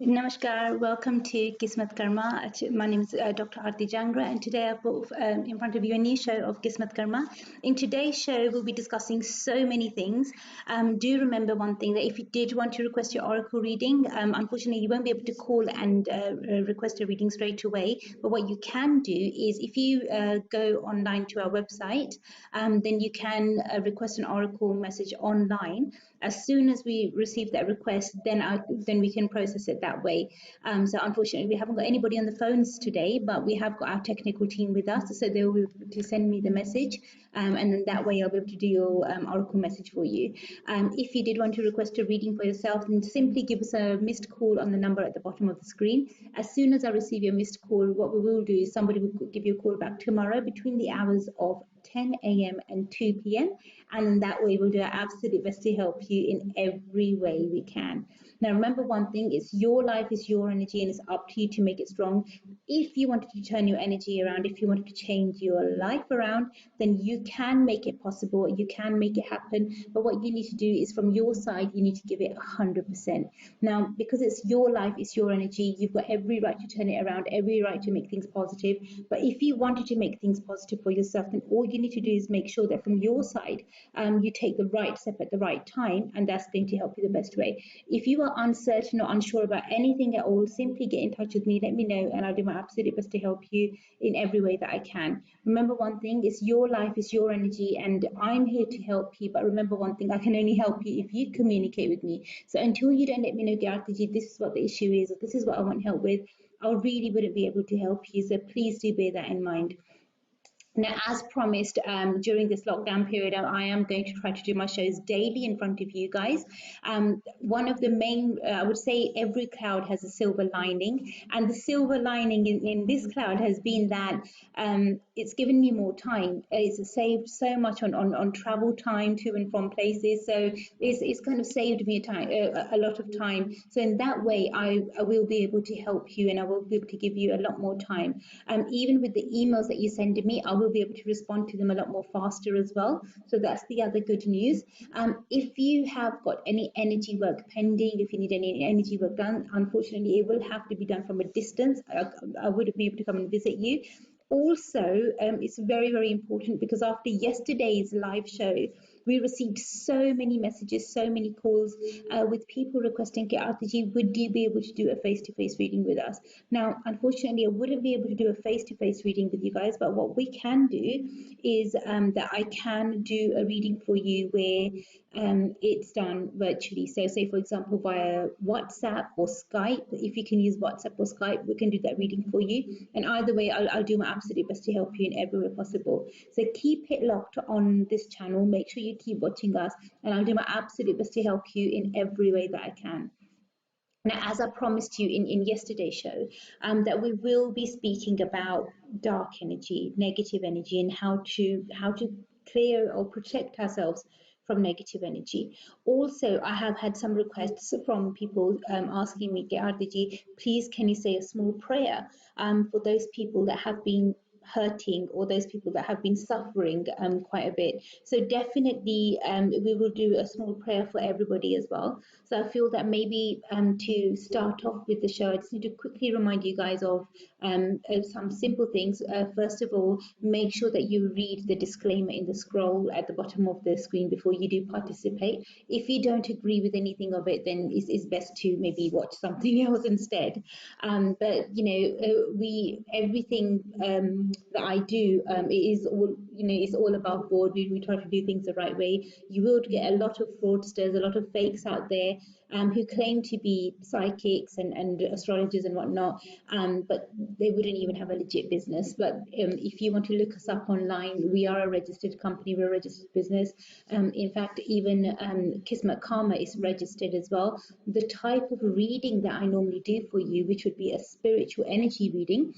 Namaskar, welcome to KismatKarma. My name is Dr. Arti Jangra, and today I've put in front of you a new show of KismatKarma. In today's show, we'll be discussing so many things. Do remember one thing, that if you did want to request your oracle reading, unfortunately, you won't be able to call and request a reading straight away. But what you can do is, if you go online to our website, then you can request an oracle message online. As soon as we receive that request, then we can process it that way. So unfortunately, we haven't got anybody on the phones today, but we have got our technical team with us, so they'll be able to send me the message, and then that way I'll be able to do your oracle message for you. If you did want to request a reading for yourself, then simply give us a missed call on the number at the bottom of the screen. As soon as I receive your missed call, what we will do is somebody will give you a call back tomorrow between the hours of 10 a.m. and 2 p.m. And in that way, we'll do our absolute best to help you in every way we can. Now, remember one thing, it's your life, is your energy, and it's up to you to make it strong. If you wanted to turn your energy around, if you wanted to change your life around, then you can make it possible, you can make it happen. But what you need to do is, from your side, you need to give it 100%. Now, because it's your life, it's your energy, you've got every right to turn it around, every right to make things positive. But if you wanted to make things positive for yourself, then all you need to do is make sure that from your side, you take the right step at the right time, and that's going to help you the best way. If you are uncertain or unsure about anything at all, simply get in touch with me, let me know, and I'll do my absolute best to help you in every way that I can. Remember one thing, it's your life, it's your energy, and I'm here to help you. But remember one thing, I can only help you if you communicate with me. So until you don't let me know, Garthaji, this is what the issue is, or this is what I want help with, I really wouldn't be able to help you. So please do bear that in mind. Now, as promised, during this lockdown period, I am going to try to do my shows daily in front of you guys. One of the main, I would say, every cloud has a silver lining, and the silver lining in this cloud has been that it's given me more time. It's saved so much on travel time to and from places, so it's kind of saved me a lot of time. So in that way, I will be able to help you, and I will be able to give you a lot more time. Even with the emails that you send to me, I will be able to respond to them a lot more faster as well. So that's the other good news. If you have got any energy work pending, if you need any energy work done, unfortunately, it will have to be done from a distance. I wouldn't be able to come and visit you. Also, it's very, very important, because after yesterday's live show, we received so many messages, so many calls with people requesting, Artiji, would you be able to do a face-to-face reading with us? Now, unfortunately, I wouldn't be able to do a face-to-face reading with you guys, but what we can do is that I can do a reading for you where it's done virtually. So say, for example, via WhatsApp or Skype. If you can use WhatsApp or Skype, we can do that reading for you. And either way, I'll do my absolute best to help you in every way possible. So keep it locked on this channel. Make sure you keep watching us, and I'll do my absolute best to help you in every way that I can. Now, as I promised you in yesterday's show, that we will be speaking about dark energy, negative energy, and how to clear or protect ourselves from negative energy. Also, I have had some requests from people asking me, Ardiji, please can you say a small prayer for those people that have been hurting, or those people that have been suffering quite a bit. So definitely we will do a small prayer for everybody as well. So I feel that maybe to start off with the show, I just need to quickly remind you guys of some simple things. First of all, make sure that you read the disclaimer in the scroll at the bottom of the screen before you do participate. If you don't agree with anything of it, then it's best to maybe watch something else instead. But everything that I do, it is all, it's all above board. We try to do things the right way. You will get a lot of fraudsters, a lot of fakes out there who claim to be psychics and astrologers and whatnot, but they wouldn't even have a legit business. But if you want to look us up online, we are a registered company, we're a registered business. In fact, even KismatKarma is registered as well. The type of reading that I normally do for you, which would be a spiritual energy reading,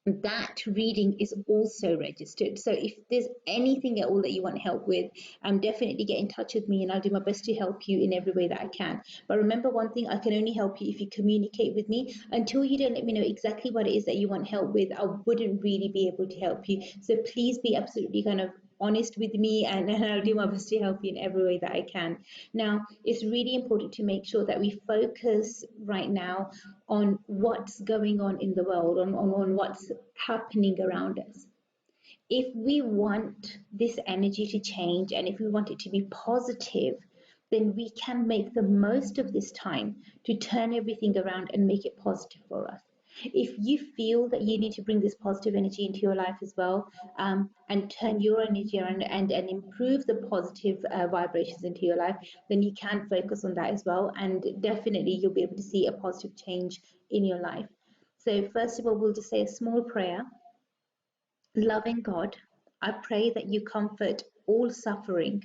that reading is also registered. So if there's anything at all that you want help with, definitely get in touch with me, and I'll do my best to help you in every way that I can. But remember one thing, I can only help you if you communicate with me. Until you don't let me know exactly what it is that you want help with, I wouldn't really be able to help you. So please be absolutely kind of honest with me, and I'll do my best to help you in every way that I can. Now, it's really important to make sure that we focus right now on what's going on in the world, on what's happening around us. If we want this energy to change and if we want it to be positive, then we can make the most of this time to turn everything around and make it positive for us. If you feel that you need to bring this positive energy into your life as well, and turn your energy around and improve the positive vibrations into your life, then you can focus on that as well. And definitely you'll be able to see a positive change in your life. So, first of all, we'll just say a small prayer. Loving God, I pray that you comfort all suffering,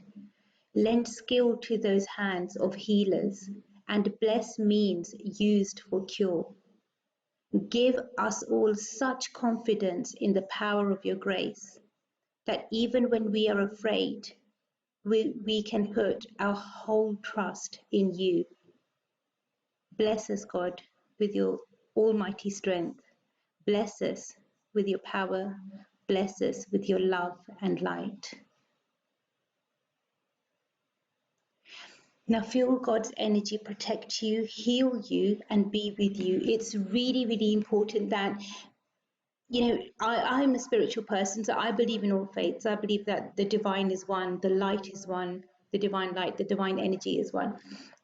lend skill to those hands of healers, and bless means used for cure. Give us all such confidence in the power of your grace that even when we are afraid, we can put our whole trust in you. Bless us, God, with your almighty strength. Bless us with your power. Bless us with your love and light. Now feel God's energy protect you, heal you, and be with you. It's really, really important that, I'm a spiritual person, so I believe in all faiths. I believe that the divine is one, the light is one, the divine light, the divine energy is one.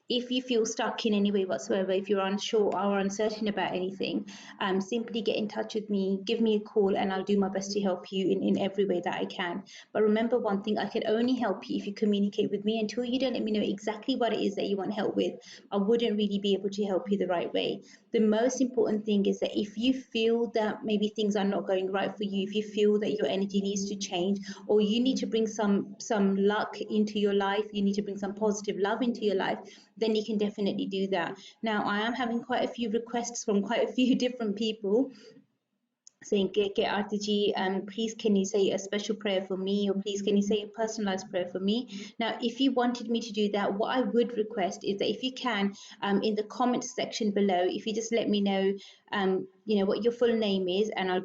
If you feel stuck in any way whatsoever, if you're unsure or uncertain about anything, simply get in touch with me, give me a call, and I'll do my best to help you in every way that I can. But remember one thing, I can only help you if you communicate with me. Until you don't let me know exactly what it is that you want help with, I wouldn't really be able to help you the right way. The most important thing is that if you feel that maybe things are not going right for you, if you feel that your energy needs to change, or you need to bring some luck into your life, you need to bring some positive love into your life, then you can definitely do that. Now, I am having quite a few requests from quite a few different people saying, Dr Arti ji, please can you say a special prayer for me, or please can you say a personalized prayer for me? Now, if you wanted me to do that, what I would request is that if you can, in the comments section below, if you just let me know, what your full name is, and I'll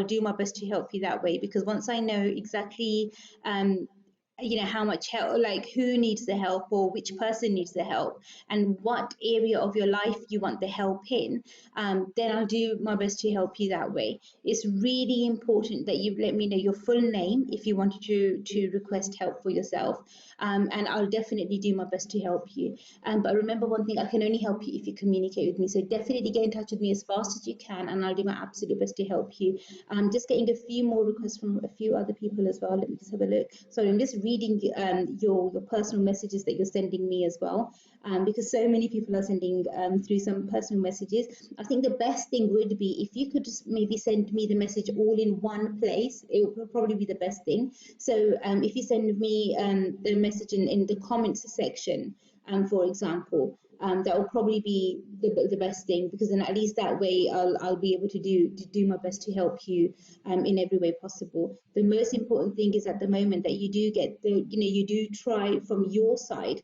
do my best to help you that way. Because once I know exactly, how much help, like who needs the help or which person needs the help and what area of your life you want the help in, then I'll do my best to help you that way. It's really important that you let me know your full name if you wanted to request help for yourself, and I'll definitely do my best to help you. But remember one thing, I can only help you if you communicate with me, so definitely get in touch with me as fast as you can, and I'll do my absolute best to help you. I'm just getting a few more requests from a few other people as well. Let me just have a look. Sorry, I'm just reading your personal messages that you're sending me as well, because so many people are sending through some personal messages. I think the best thing would be if you could just maybe send me the message all in one place. It would probably be the best thing. So if you send me the message in the comments section, for example, that will probably be the best thing, because then at least that way I'll be able to do my best to help you in every way possible. The most important thing is at the moment that you do get you do try from your side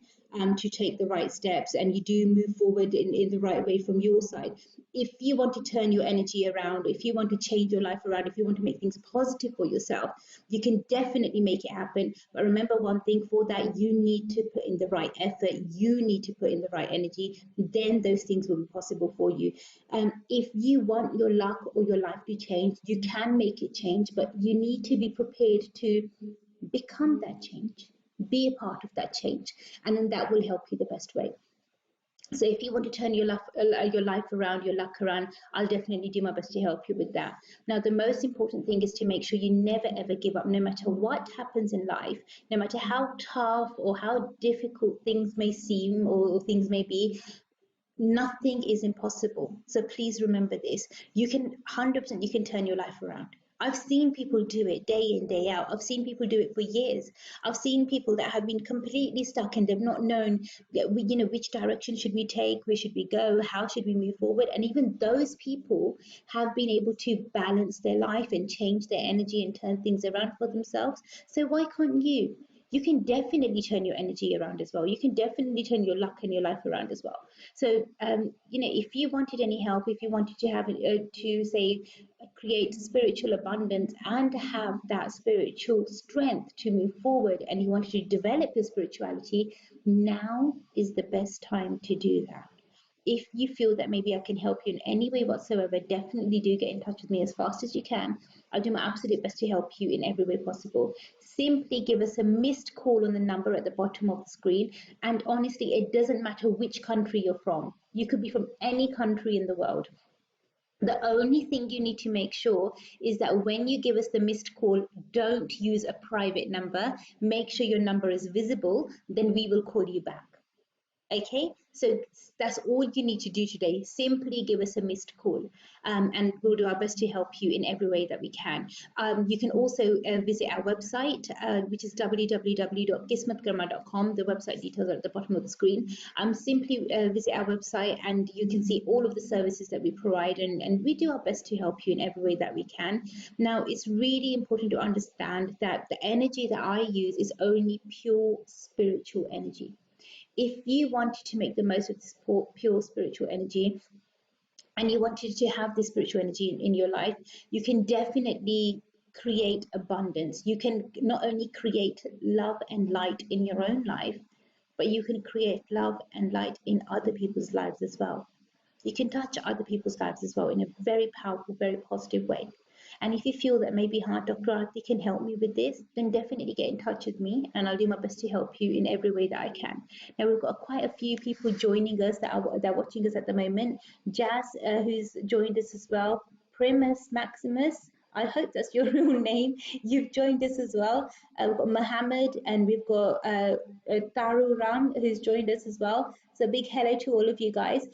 to take the right steps, and you do move forward in the right way from your side. If you want to turn your energy around, if you want to change your life around, if you want to make things positive for yourself, you can definitely make it happen. But remember one thing, for that you need to put in the right effort, you need to put in the right energy, then those things will be possible for you. If you want your luck or your life to change, you can make it change, but you need to be prepared to become that change, be a part of that change, and then that will help you the best way. So if you want to turn your life around, your luck around, I'll definitely do my best to help you with that. Now, the most important thing is to make sure you never ever give up, no matter what happens in life, no matter how tough or how difficult things may seem or things may be. Nothing is impossible. So please remember this. You can 100%, you can turn your life around. I've seen people do it day in, day out. I've seen people do it for years. I've seen people that have been completely stuck and they've not known, which direction should we take, where should we go, how should we move forward. And even those people have been able to balance their life and change their energy and turn things around for themselves. So why can't you? you can definitely turn your energy around as well. You can definitely turn your luck and your life around as well. So, if you wanted any help, if you wanted to have to say create spiritual abundance and have that spiritual strength to move forward, and you wanted to develop your spirituality, now is the best time to do that. If you feel that maybe I can help you in any way whatsoever, definitely do get in touch with me as fast as you can. I'll do my absolute best to help you in every way possible. Simply give us a missed call on the number at the bottom of the screen. And honestly, it doesn't matter which country you're from. You could be from any country in the world. The only thing you need to make sure is that when you give us the missed call, don't use a private number. Make sure your number is visible, then we will call you back. Okay, so that's all you need to do today. Simply give us a missed call, and we'll do our best to help you in every way that we can. You can also visit our website, which is www.kismatkarma.com. The website details are at the bottom of the screen. Simply visit our website, and you can see all of the services that we provide, and we do our best to help you in every way that we can. Now, it's really important to understand that the energy that I use is only pure spiritual energy. If you wanted to make the most of this pure spiritual energy, and you wanted to have this spiritual energy in your life, you can definitely create abundance. You can not only create love and light in your own life, but you can create love and light in other people's lives as well. You can touch other people's lives as well in a very powerful, very positive way. And if you feel that maybe Dr. Arti can help me with this, then definitely get in touch with me, and I'll do my best to help you in every way that I can. Now, we've got quite a few people joining us that are watching us at the moment. Jazz, who's joined us as well. Primus Maximus, I hope that's your real name. You've joined us as well. We've got Mohammed, and we've got Taru Ram, who's joined us as well. So big hello to all of you guys.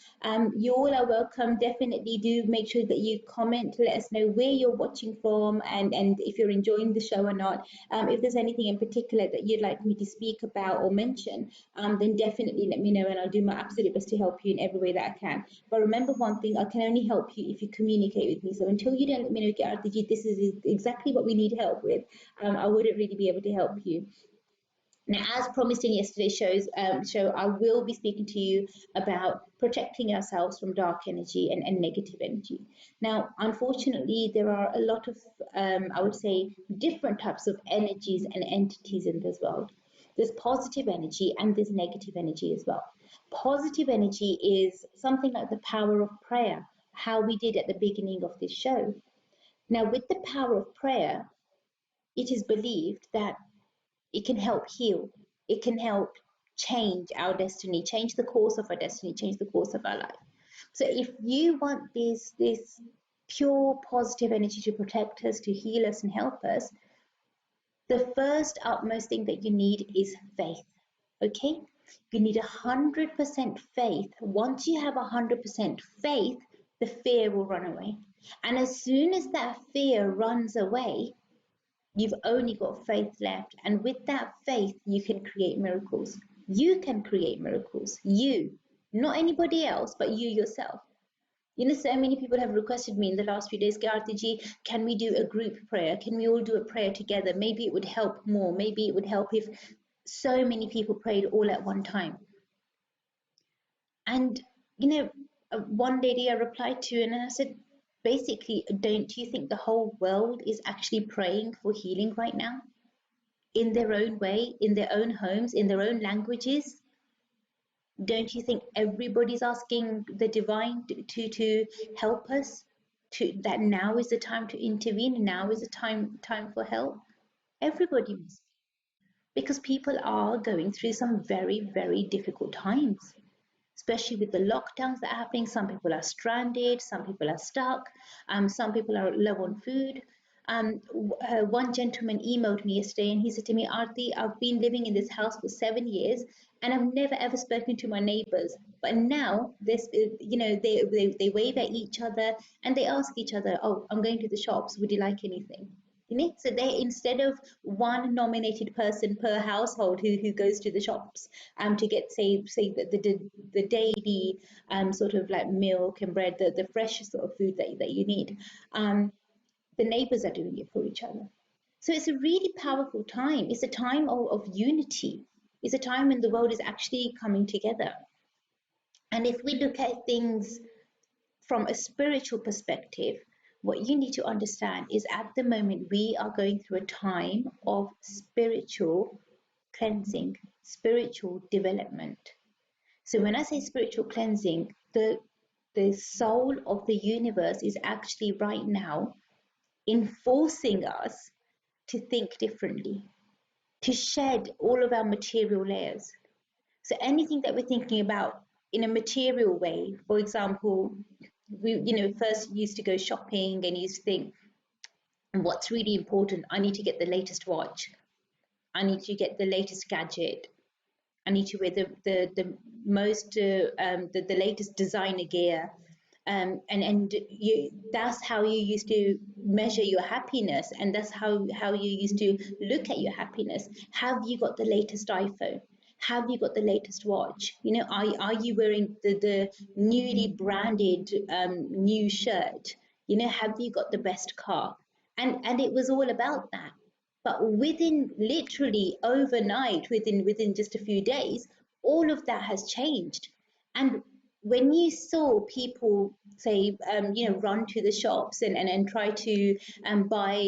You all are welcome. Definitely do make sure that you comment to let us know where you're watching from, and if you're enjoying the show or not. If there's anything in particular that you'd like me to speak about or mention, then definitely let me know, and I'll do my absolute best to help you in every way that I can. But remember one thing, I can only help you if you communicate with me. So until you don't let me know, Arti, this is exactly what we need help with, I wouldn't really be able to help you. Now, as promised in yesterday's show, I will be speaking to you about protecting ourselves from dark energy and negative energy. Now, unfortunately, there are a lot of, I would say, different types of energies and entities in this world. There's positive energy and there's negative energy as well. Positive energy is something like the power of prayer, how we did at the beginning of this show. Now, with the power of prayer, it is believed that it can help heal. It can help change our destiny, change the course of our destiny, change the course of our life. So if you want this pure positive energy to protect us, to heal us and help us, the first utmost thing that you need is faith. Okay? You need 100% faith. Once you have 100% faith, the fear will run away. And as soon as that fear runs away, you've only got faith left. And with that faith, you can create miracles. You can create miracles. You, not anybody else, but you yourself. So many people have requested me in the last few days, Arti, can we do a group prayer? Can we all do a prayer together? Maybe it would help more. Maybe it would help if so many people prayed all at one time. And, one lady I replied to, and I said, basically, don't you think the whole world is actually praying for healing right now? In their own way, in their own homes, in their own languages? Don't you think everybody's asking the divine to help us? That now is the time to intervene, now is the time for help? Everybody must. Because people are going through some very, very difficult times, especially with the lockdowns that are happening. Some people are stranded, some people are stuck, some people are low on food. One gentleman emailed me yesterday and he said to me, Arti, I've been living in this house for 7 years and I've never ever spoken to my neighbors. But now this, they wave at each other and they ask each other, oh, I'm going to the shops, would you like anything? So they, instead of one nominated person per household who goes to the shops to get say the daily sort of like milk and bread, the fresh sort of food that you need, the neighbors are doing it for each other. So it's a really powerful time. It's a time of unity. It's a time when the world is actually coming together. And if we look at things from a spiritual perspective, what you need to understand is at the moment we are going through a time of spiritual cleansing, spiritual development. So when I say spiritual cleansing, the soul of the universe is actually right now enforcing us to think differently, to shed all of our material layers. So anything that we're thinking about in a material way, for example, we first used to go shopping and used to think, what's really important? I need to get the latest watch. I need to get the latest gadget. I need to wear the most the latest designer gear, and you, that's how you used to measure your happiness, and that's how you used to look at your happiness. Have you got the latest iPhone? Have you got the latest watch? Are you wearing the newly branded new shirt? Have you got the best car? And it was all about that. But within literally overnight, within just a few days, all of that has changed. And when you saw people say, run to the shops and try to buy,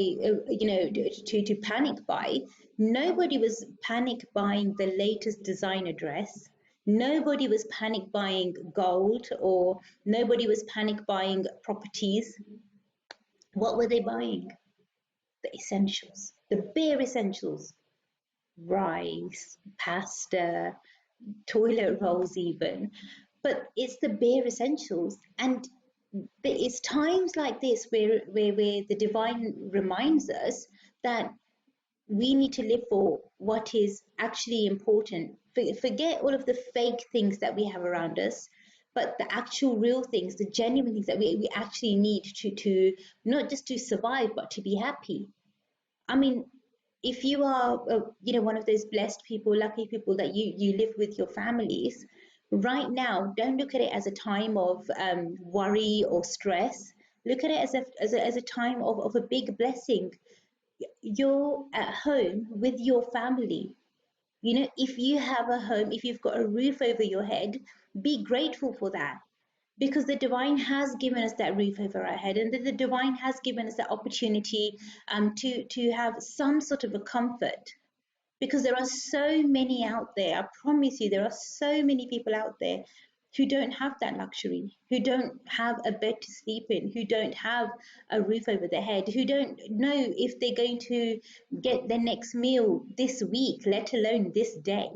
to panic buy, nobody was panic buying the latest designer dress. Nobody was panic buying gold, or nobody was panic buying properties. What were they buying? The essentials, the bare essentials: rice, pasta, toilet rolls, even. But it's the bare essentials. And it's times like this where the divine reminds us that we need to live for what is actually important. Forget all of the fake things that we have around us, but the actual real things, the genuine things that we actually need to not just to survive, but to be happy. I mean, if you are, one of those blessed people, lucky people that you live with your families, right now, don't look at it as a time of worry or stress. Look at it as a time of a big blessing. You're at home with your family. If you have a home, if you've got a roof over your head, be grateful for that, because the divine has given us that roof over our head, and the divine has given us that opportunity to have some sort of a comfort, because there are so many out there. I promise you, there are so many people out there who don't have that luxury, who don't have a bed to sleep in, who don't have a roof over their head, who don't know if they're going to get their next meal this week, let alone this day.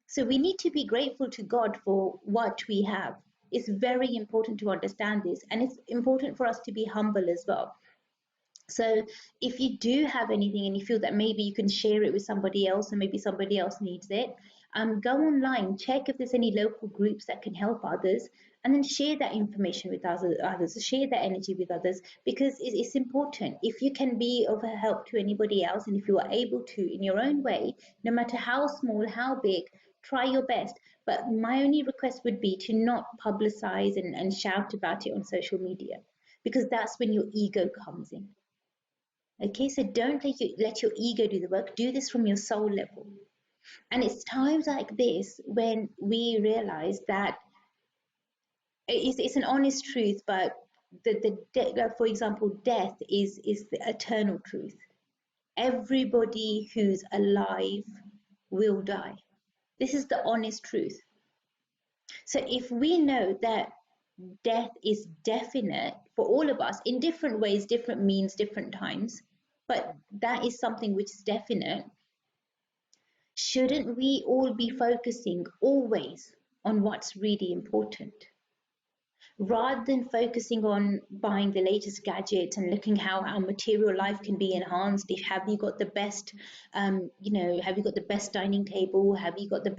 So we need to be grateful to God for what we have. It's very important to understand this, and it's important for us to be humble as well. So if you do have anything and you feel that maybe you can share it with somebody else, and maybe somebody else needs it, go online, check if there's any local groups that can help others, and then share that information with others, share that energy with others, because it's important. If you can be of help to anybody else, and if you are able to in your own way, no matter how small, how big, try your best. But my only request would be to not publicize and shout about it on social media, because that's when your ego comes in. Okay, so don't let your ego do the work. Do this from your soul level. And it's times like this when we realize that it's an honest truth, but for example, death is the eternal truth. Everybody who's alive will die. This is the honest truth. So if we know that death is definite for all of us in different ways, different means, different times, but that is something which is definite, shouldn't we all be focusing always on what's really important, rather than focusing on buying the latest gadgets and looking how our material life can be enhanced? If have you got the best, have you got the best dining table? Have you got the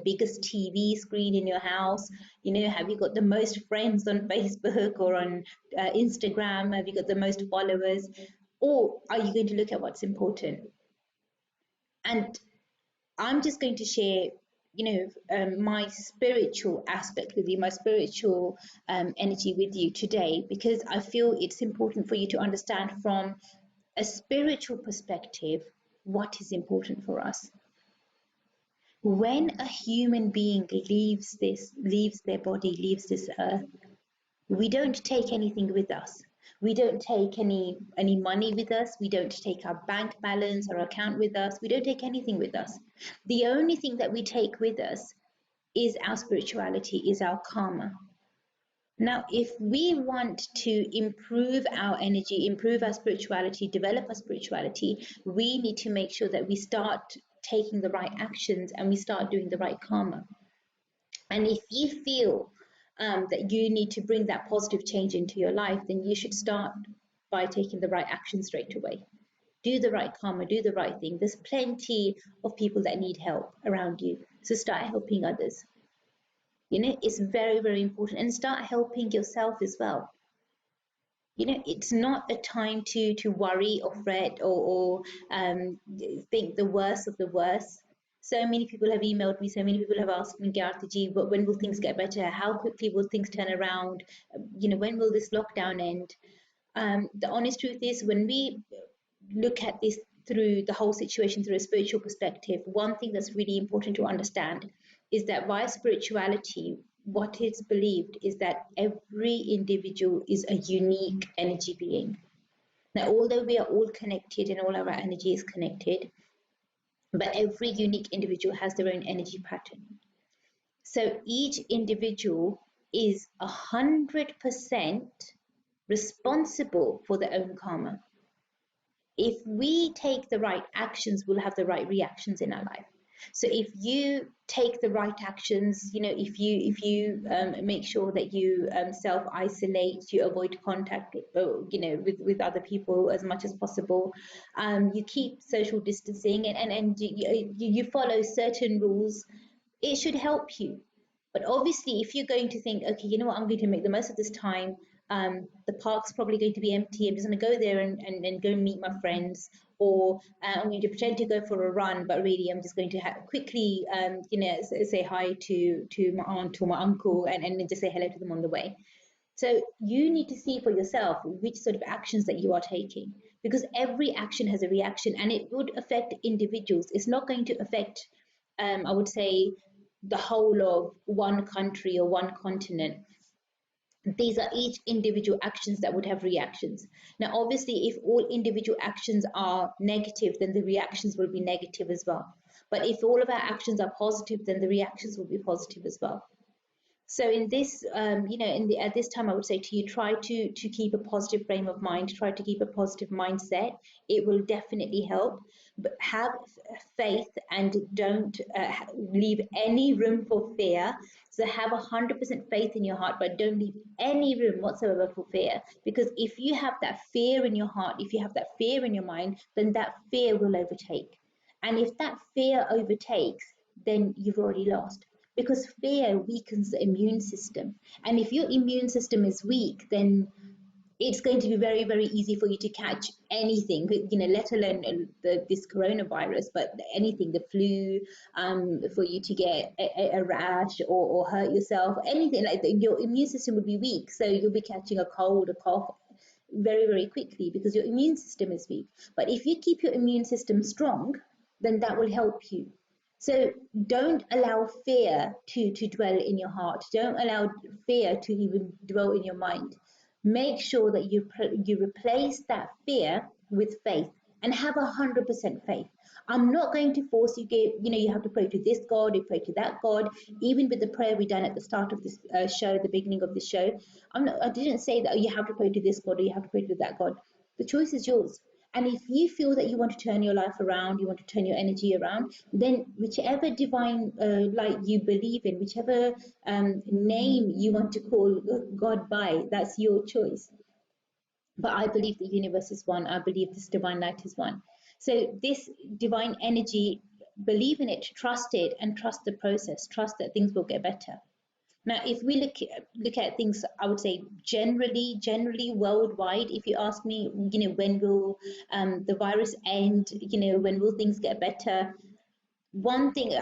biggest TV screen in your house? Have you got the most friends on Facebook or on Instagram? Have you got the most followers? Or are you going to look at what's important? And I'm just going to share, my spiritual aspect with you, my spiritual energy with you today, because I feel it's important for you to understand from a spiritual perspective, what is important for us? When a human being leaves their body, leaves this earth, we don't take anything with us. We don't take any money with us. We don't take our bank balance or account with us. We don't take anything with us. The only thing that we take with us is our spirituality, is our karma. Now, if we want to improve our energy, improve our spirituality, develop our spirituality, we need to make sure that we start taking the right actions and we start doing the right karma. And if you feel that you need to bring that positive change into your life, then you should start by taking the right action straight away. Do the right karma, do the right thing. There's plenty of people that need help around you. So start helping others. It's very, very important. And start helping yourself as well. It's not a time to worry or fret or think the worst of the worst. So many people have emailed me, so many people have asked me, Arti ji, but when will things get better? How quickly will things turn around? When will this lockdown end? The honest truth is, when we look at this through the whole situation through a spiritual perspective, one thing that's really important to understand is that via spirituality, what is believed is that every individual is a unique energy being. Now, although we are all connected and all our energy is connected, but every unique individual has their own energy pattern. So each individual is 100% responsible for their own karma. If we take the right actions, we'll have the right reactions in our life. So if you take the right actions, if you make sure that you self-isolate, you avoid contact, with other people as much as possible, you keep social distancing and you follow certain rules, it should help you. But obviously, if you're going to think, okay, you know what, I'm going to make the most of this time, the park's probably going to be empty, I'm just going to go there and go and meet my friends, or I'm going to pretend to go for a run, but really I'm just going to quickly, say hi to my aunt or my uncle and just say hello to them on the way. So you need to see for yourself which sort of actions that you are taking, because every action has a reaction and it would affect individuals. It's not going to affect, I would say, the whole of one country or one continent. These are each individual actions that would have reactions. Now, obviously, if all individual actions are negative, then the reactions will be negative as well. But if all of our actions are positive, then the reactions will be positive as well. So in this, at this time, I would say to you, try to keep a positive frame of mind, try to keep a positive mindset. It will definitely help. But have faith and don't leave any room for fear. So have 100% faith in your heart, but don't leave any room whatsoever for fear. Because if you have that fear in your heart, if you have that fear in your mind, then that fear will overtake. And if that fear overtakes, then you've already lost, because fear weakens the immune system. And if your immune system is weak, then it's going to be very, very easy for you to catch anything, let alone this coronavirus, but anything, the flu, for you to get a rash or hurt yourself, anything like that. Your immune system would be weak. So you'll be catching a cold, a cough very, very quickly because your immune system is weak. But if you keep your immune system strong, then that will help you. So don't allow fear to dwell in your heart. Don't allow fear to even dwell in your mind. Make sure that you replace that fear with faith and have 100% faith. I'm not going to force you. You have to pray to this God, you pray to that God. Even with the prayer we done at the start of this show, the beginning of the show, I didn't say that you have to pray to this God or you have to pray to that God. The choice is yours. And if you feel that you want to turn your life around, you want to turn your energy around, then whichever divine light you believe in, whichever name you want to call God by, that's your choice. But I believe the universe is one. I believe this divine light is one. So this divine energy, believe in it, trust it, and trust the process. Trust that things will get better. Now, if we look at things, I would say generally worldwide, if you ask me, when will the virus end? When will things get better? One thing,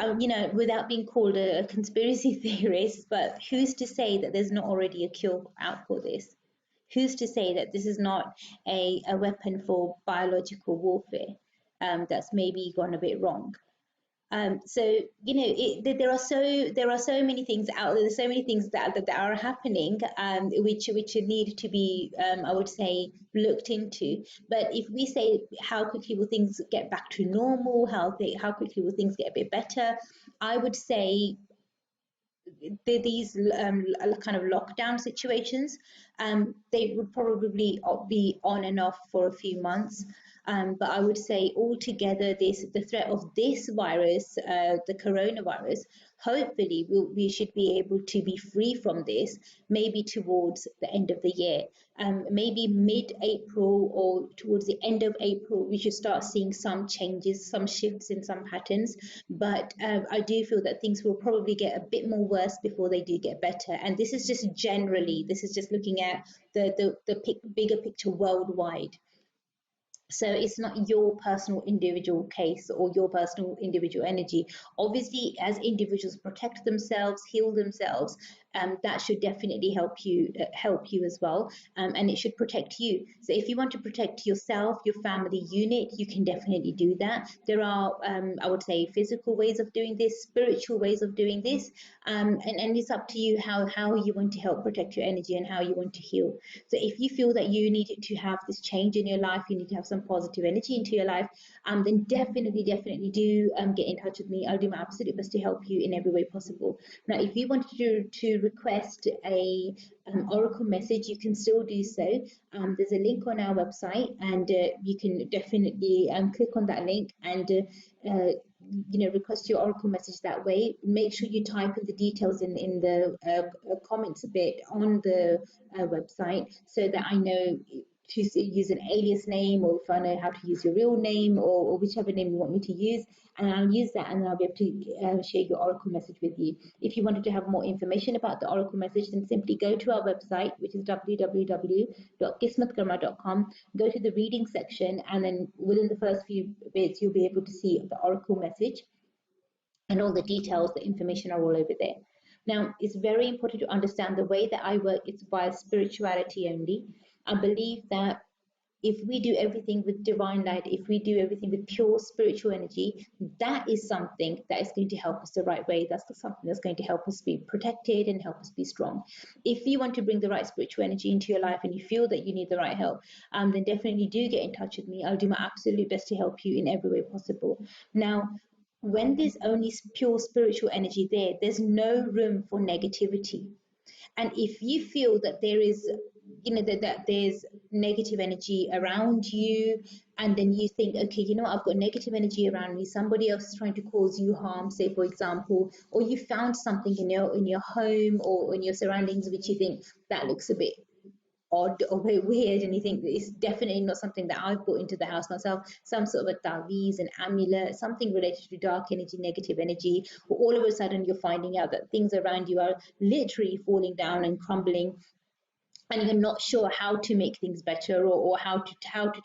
without being called a conspiracy theorist, but who's to say that there's not already a cure out for this? who's to say that this is not a weapon for biological warfare that's maybe gone a bit wrong? So there are so many things out there. There's so many things that are happening, which need to be, I would say, looked into. But if we say how quickly will things get back to normal, how quickly will things get a bit better, I would say these kind of lockdown situations, they would probably be on and off for a few months. But I would say altogether, the threat of this virus, the coronavirus, hopefully we should be able to be free from this maybe towards the end of the year. Maybe mid-April or towards the end of April, we should start seeing some changes, some shifts in some patterns. But I do feel that things will probably get a bit more worse before they do get better. And this is just generally, this is just looking at the bigger picture worldwide. So it's not your personal individual case or your personal individual energy. Obviously, as individuals protect themselves, heal themselves, that should definitely help you as well, and it should protect you. So if you want to protect yourself, your family unit, you can definitely do that. There are, I would say, physical ways of doing this, spiritual ways of doing this, and it's up to you how you want to help protect your energy and how you want to heal. So if you feel that you need to have this change in your life, you need to have some positive energy into your life, then definitely do get in touch with me. I'll do my absolute best to help you in every way possible. Now, if you wanted to request a oracle message, you can still do so. There's a link on our website, and you can definitely click on that link and request your oracle message that way. Make sure you type in the details in the comments bit on the website, so that I know to use an alias name, or if I know how to use your real name, or whichever name you want me to use, and I'll use that, and then I'll be able to share your oracle message with you. If you wanted to have more information about the oracle message, then simply go to our website, which is www.kismatkarma.com. Go to the reading section, and then within the first few bits, you'll be able to see the oracle message, and all the details, the information are all over there. Now, it's very important to understand the way that I work, it's by spirituality only. I believe that if we do everything with divine light, if we do everything with pure spiritual energy, that is something that is going to help us the right way. That's something that's going to help us be protected and help us be strong. If you want to bring the right spiritual energy into your life and you feel that you need the right help, then definitely do get in touch with me. I'll do my absolute best to help you in every way possible. Now, when there's only pure spiritual energy there, there's no room for negativity. And if you feel that there is, that there's negative energy around you, and then you think, okay, I've got negative energy around me, somebody else is trying to cause you harm, say for example, or you found something in your home or in your surroundings which you think that looks a bit odd or very weird, and you think it's definitely not something that I've brought into the house myself, some sort of a taweez, an amulet, something related to dark energy, negative energy, or all of a sudden you're finding out that things around you are literally falling down and crumbling, and you're not sure how to make things better, or how to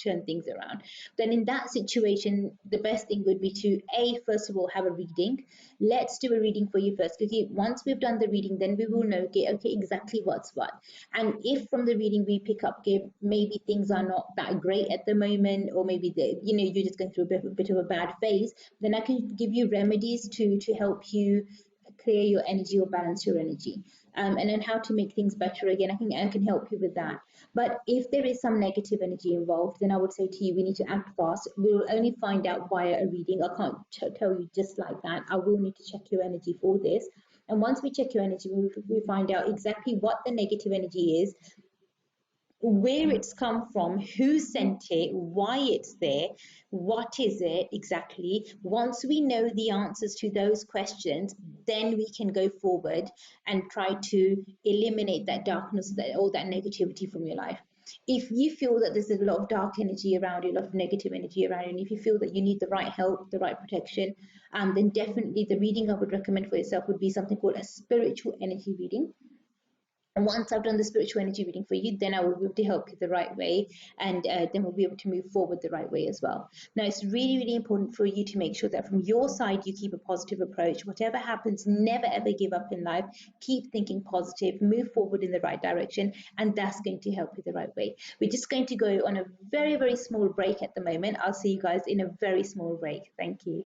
turn things around, then in that situation, the best thing would be to first of all have a reading. Let's do a reading for you first, because once we've done the reading, then we will know, okay, exactly what's what. And if from the reading we pick up, maybe things are not that great at the moment, or maybe you're just going through a bit of a bad phase, then I can give you remedies to help you clear your energy or balance your energy, and then how to make things better again. I can help you with that. But if there is some negative energy involved, then I would say to you, we need to act fast. We will only find out via a reading. I can't tell you just like that. I will need to check your energy for this, and once we check your energy, we find out exactly what the negative energy is, where it's come from, who sent it, why it's there, what is it exactly. Once we know the answers to those questions, then we can go forward and try to eliminate that darkness, all that negativity from your life. If you feel that there's a lot of dark energy around you, a lot of negative energy around you, and if you feel that you need the right help, the right protection, then definitely the reading I would recommend for yourself would be something called a spiritual energy reading, And once I've done the spiritual energy reading for you, then I will be able to help you the right way, and then we'll be able to move forward the right way as well. Now, it's really, really important for you to make sure that from your side, you keep a positive approach. Whatever happens, never ever give up in life. Keep thinking positive, move forward in the right direction, and that's going to help you the right way. We're just going to go on a very, very small break at the moment. I'll see you guys in a very small break. Thank you.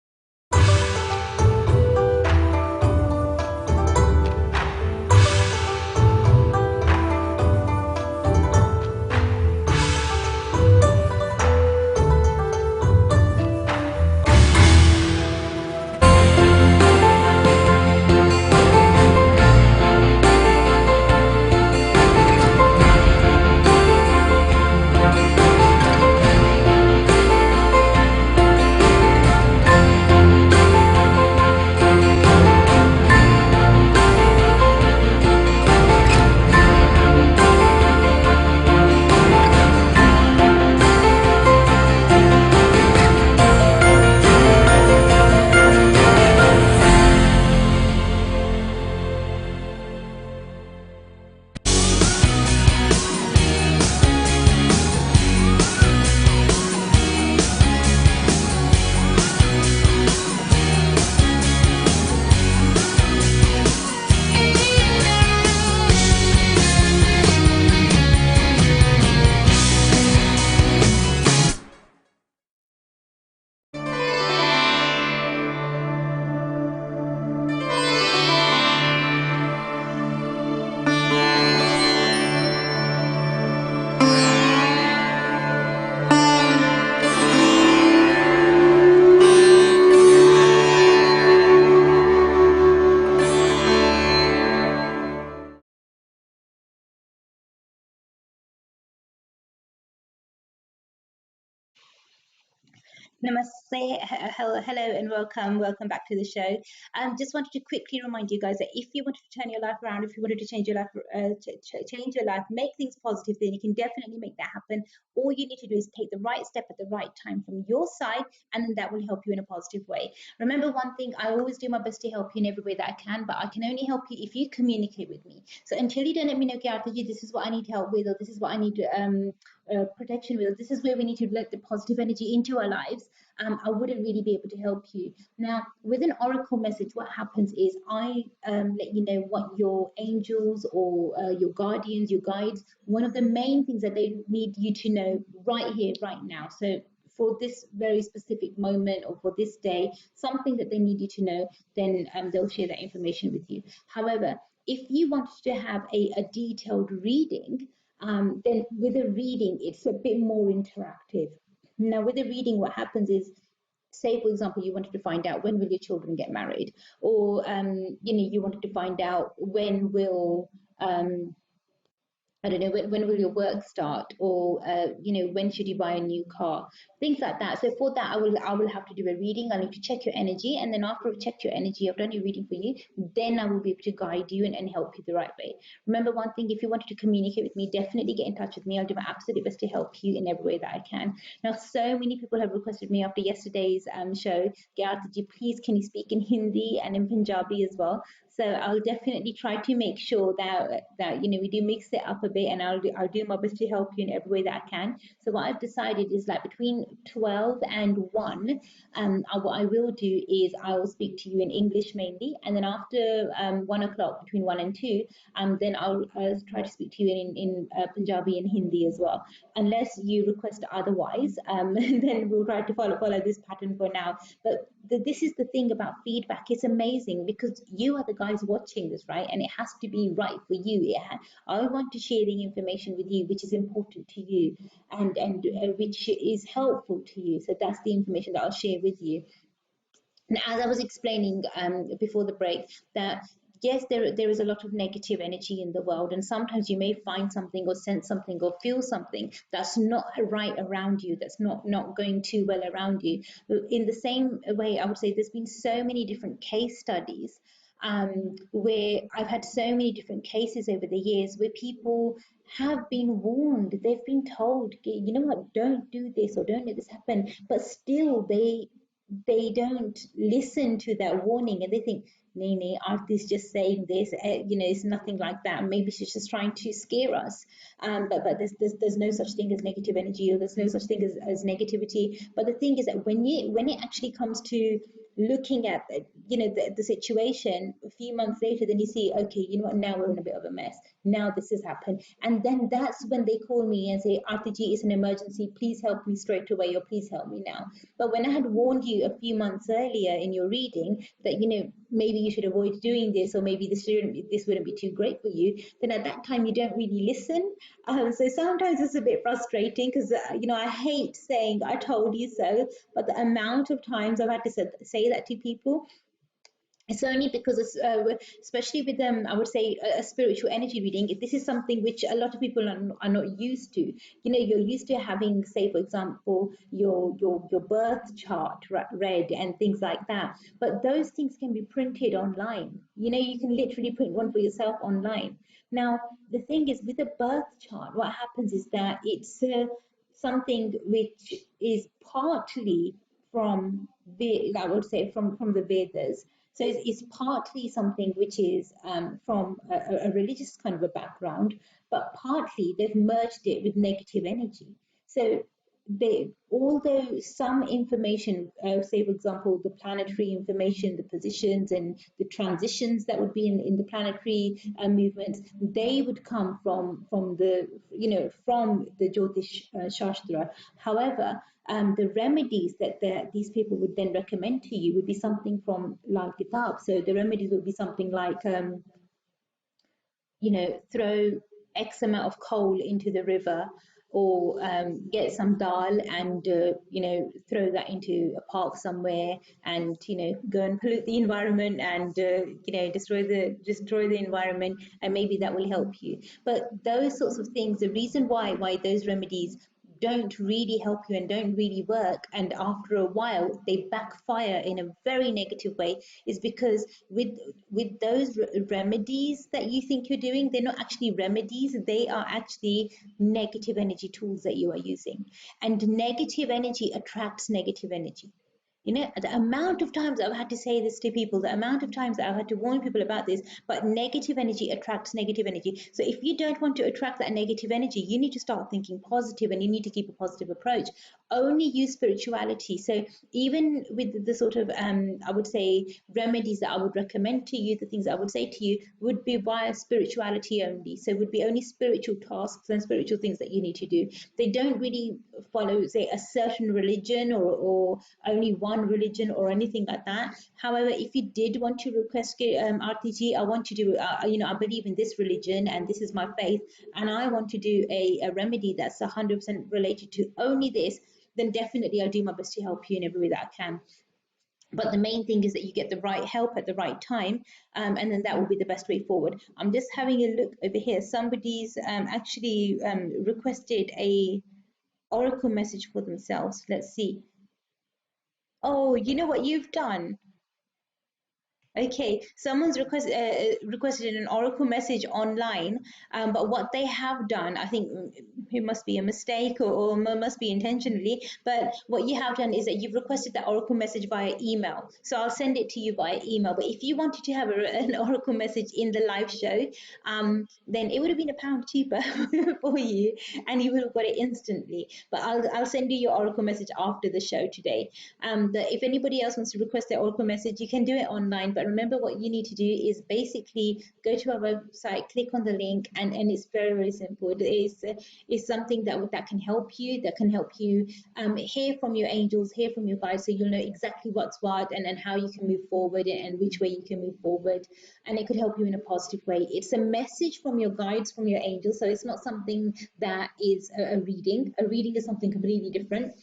Namaste, hello, and welcome back to the show. Just wanted to quickly remind you guys that if you wanted to turn your life around, if you wanted to change your life, change your life, make things positive, then you can definitely make that happen. All you need to do is take the right step at the right time from your side, and then that will help you in a positive way. Remember one thing: I always do my best to help you in every way that I can, but I can only help you if you communicate with me. So until you don't let me know, Arti, this is what I need help with, or this is what I need to protection with, this is where we need to let the positive energy into our lives, I wouldn't really be able to help you. Now, with an oracle message, what happens is I let you know what your angels or your guardians, your guides, one of the main things that they need you to know right here, right now. So for this very specific moment or for this day, something that they need you to know, then they'll share that information with you. However, if you want to have a detailed reading, then with a reading, it's a bit more interactive. Now, with a reading, what happens is, say, for example, you wanted to find out when will your children get married, or you wanted to find out when will I don't know, when will your work start, or when should you buy a new car, things like that. So for that, I will have to do a reading. I need to check your energy, and then after I've checked your energy, I've done your reading for you. Then I will be able to guide you and help you the right way. Remember one thing: if you wanted to communicate with me, definitely get in touch with me. I'll do my absolute best to help you in every way that I can. Now, so many people have requested me after yesterday's show, Gayatri, please can you speak in Hindi and in Punjabi as well? So I'll definitely try to make sure that we do mix it up a bit, and I'll do my best to help you in every way that I can. So what I've decided is, like, between 12 and 1, what I will do is I will speak to you in English mainly, and then after 1 o'clock, between 1 and 2, then I'll try to speak to you in Punjabi and Hindi as well. Unless you request otherwise, then we'll try to follow this pattern for now. But this is the thing about feedback. It's amazing because you are the guys watching this, right? And it has to be right for you. I want to share the information with you, which is important to you, and which is helpful to you. So that's the information that I'll share with you. And as I was explaining before the break, that yes, there is a lot of negative energy in the world, and sometimes you may find something or sense something or feel something that's not right around you, that's not going too well around you. In the same way, I would say there's been so many different case studies where I've had so many different cases over the years where people have been warned, they've been told, you know what, don't do this or don't let this happen, but still they don't listen to that warning, and they think, nee, Arti's just saying this, it's nothing like that. Maybe she's just trying to scare us. But there's no such thing as negative energy, or there's no such thing as negativity. But the thing is that when it actually comes to looking at the situation a few months later, then you see, okay, you know what, now we're in a bit of a mess, now this has happened, and then that's when they call me and say, RTG, it's an emergency, please help me straight away, or please help me now. But when I had warned you a few months earlier in your reading that maybe you should avoid doing this, or maybe this wouldn't be too great for you, then at that time you don't really listen. So sometimes it's a bit frustrating, because I hate saying I told you so, but the amount of times I've had to say that to people, it's only because especially with them, I would say a spiritual energy reading, this is something which a lot of people are not used to. You're used to having, say for example, your birth chart read and things like that, but those things can be printed online. You can literally print one for yourself online. Now the thing is, with a birth chart, what happens is that it's something which is partly from I would say from the Vedas. So it's partly something which is from a religious kind of a background, but partly they've merged it with negative energy. So although some information, say for example, the planetary information, the positions and the transitions that would be in the planetary movements, they would come from the Jyotish Shastra. However, the remedies that these people would then recommend to you would be something from Lal Kitab. So the remedies would be something like throw X amount of coal into the river, or get some dal and throw that into a park somewhere, and go and pollute the environment, and destroy the environment, and maybe that will help you. But those sorts of things, the reason why those remedies don't really help you and don't really work, and after a while they backfire in a very negative way, is because with those remedies that you think you're doing, they're not actually remedies, they are actually negative energy tools that you are using, and negative energy attracts negative energy. The amount of times I've had to say this to people, the amount of times that I've had to warn people about this, but negative energy attracts negative energy. So if you don't want to attract that negative energy, you need to start thinking positive, and you need to keep a positive approach. Only use spirituality. So even with the sort of, I would say, remedies that I would recommend to you, the things that I would say to you would be via spirituality only. So it would be only spiritual tasks and spiritual things that you need to do. They don't really follow, say, a certain religion, or only one religion or anything like that. However, if you did want to request RTG, I want to do, I believe in this religion and this is my faith, and I want to do a remedy that's 100% related to only this, then definitely I'll do my best to help you in every way that I can. But the main thing is that you get the right help at the right time, and then that will be the best way forward. I'm just having a look over here. Somebody's actually requested a oracle message for themselves. Let's see. Oh, you know what you've done? Okay, someone's requested an oracle message online, but what they have done, I think it must be a mistake, or must be intentionally, but what you have done is that you've requested that oracle message via email. So I'll send it to you via email. But if you wanted to have an oracle message in the live show, then it would have been £1 cheaper for you, and you would have got it instantly. But I'll send you your oracle message after the show today. If anybody else wants to request their oracle message, you can do it online. But remember, what you need to do is basically go to our website, click on the link, and it's very, very simple. It's something that can help you, hear from your angels, hear from your guides, so you'll know exactly what's what, and how you can move forward, and which way you can move forward. And it could help you in a positive way. It's a message from your guides, from your angels, so it's not something that is a reading. A reading is something completely different.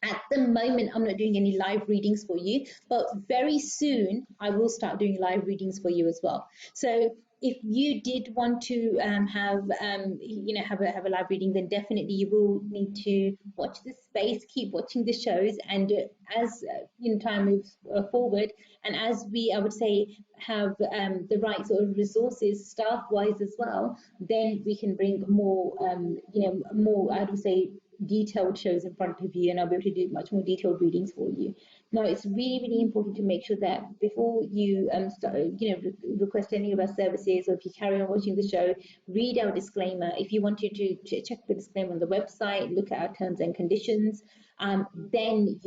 At the moment, I'm not doing any live readings for you, but very soon I will start doing live readings for you as well. So if you did want to have a live reading, then definitely you will need to watch the space, keep watching the shows, and as time moves forward, and as I would say, have the right sort of resources, staff-wise as well, then we can bring more, more, I would say, detailed shows in front of you, and I'll be able to do much more detailed readings for you. Now, it's really, really important to make sure that before you start, request any of our services, or if you carry on watching the show, read our disclaimer. If you want you to check the disclaimer on the website, look at our terms and conditions, then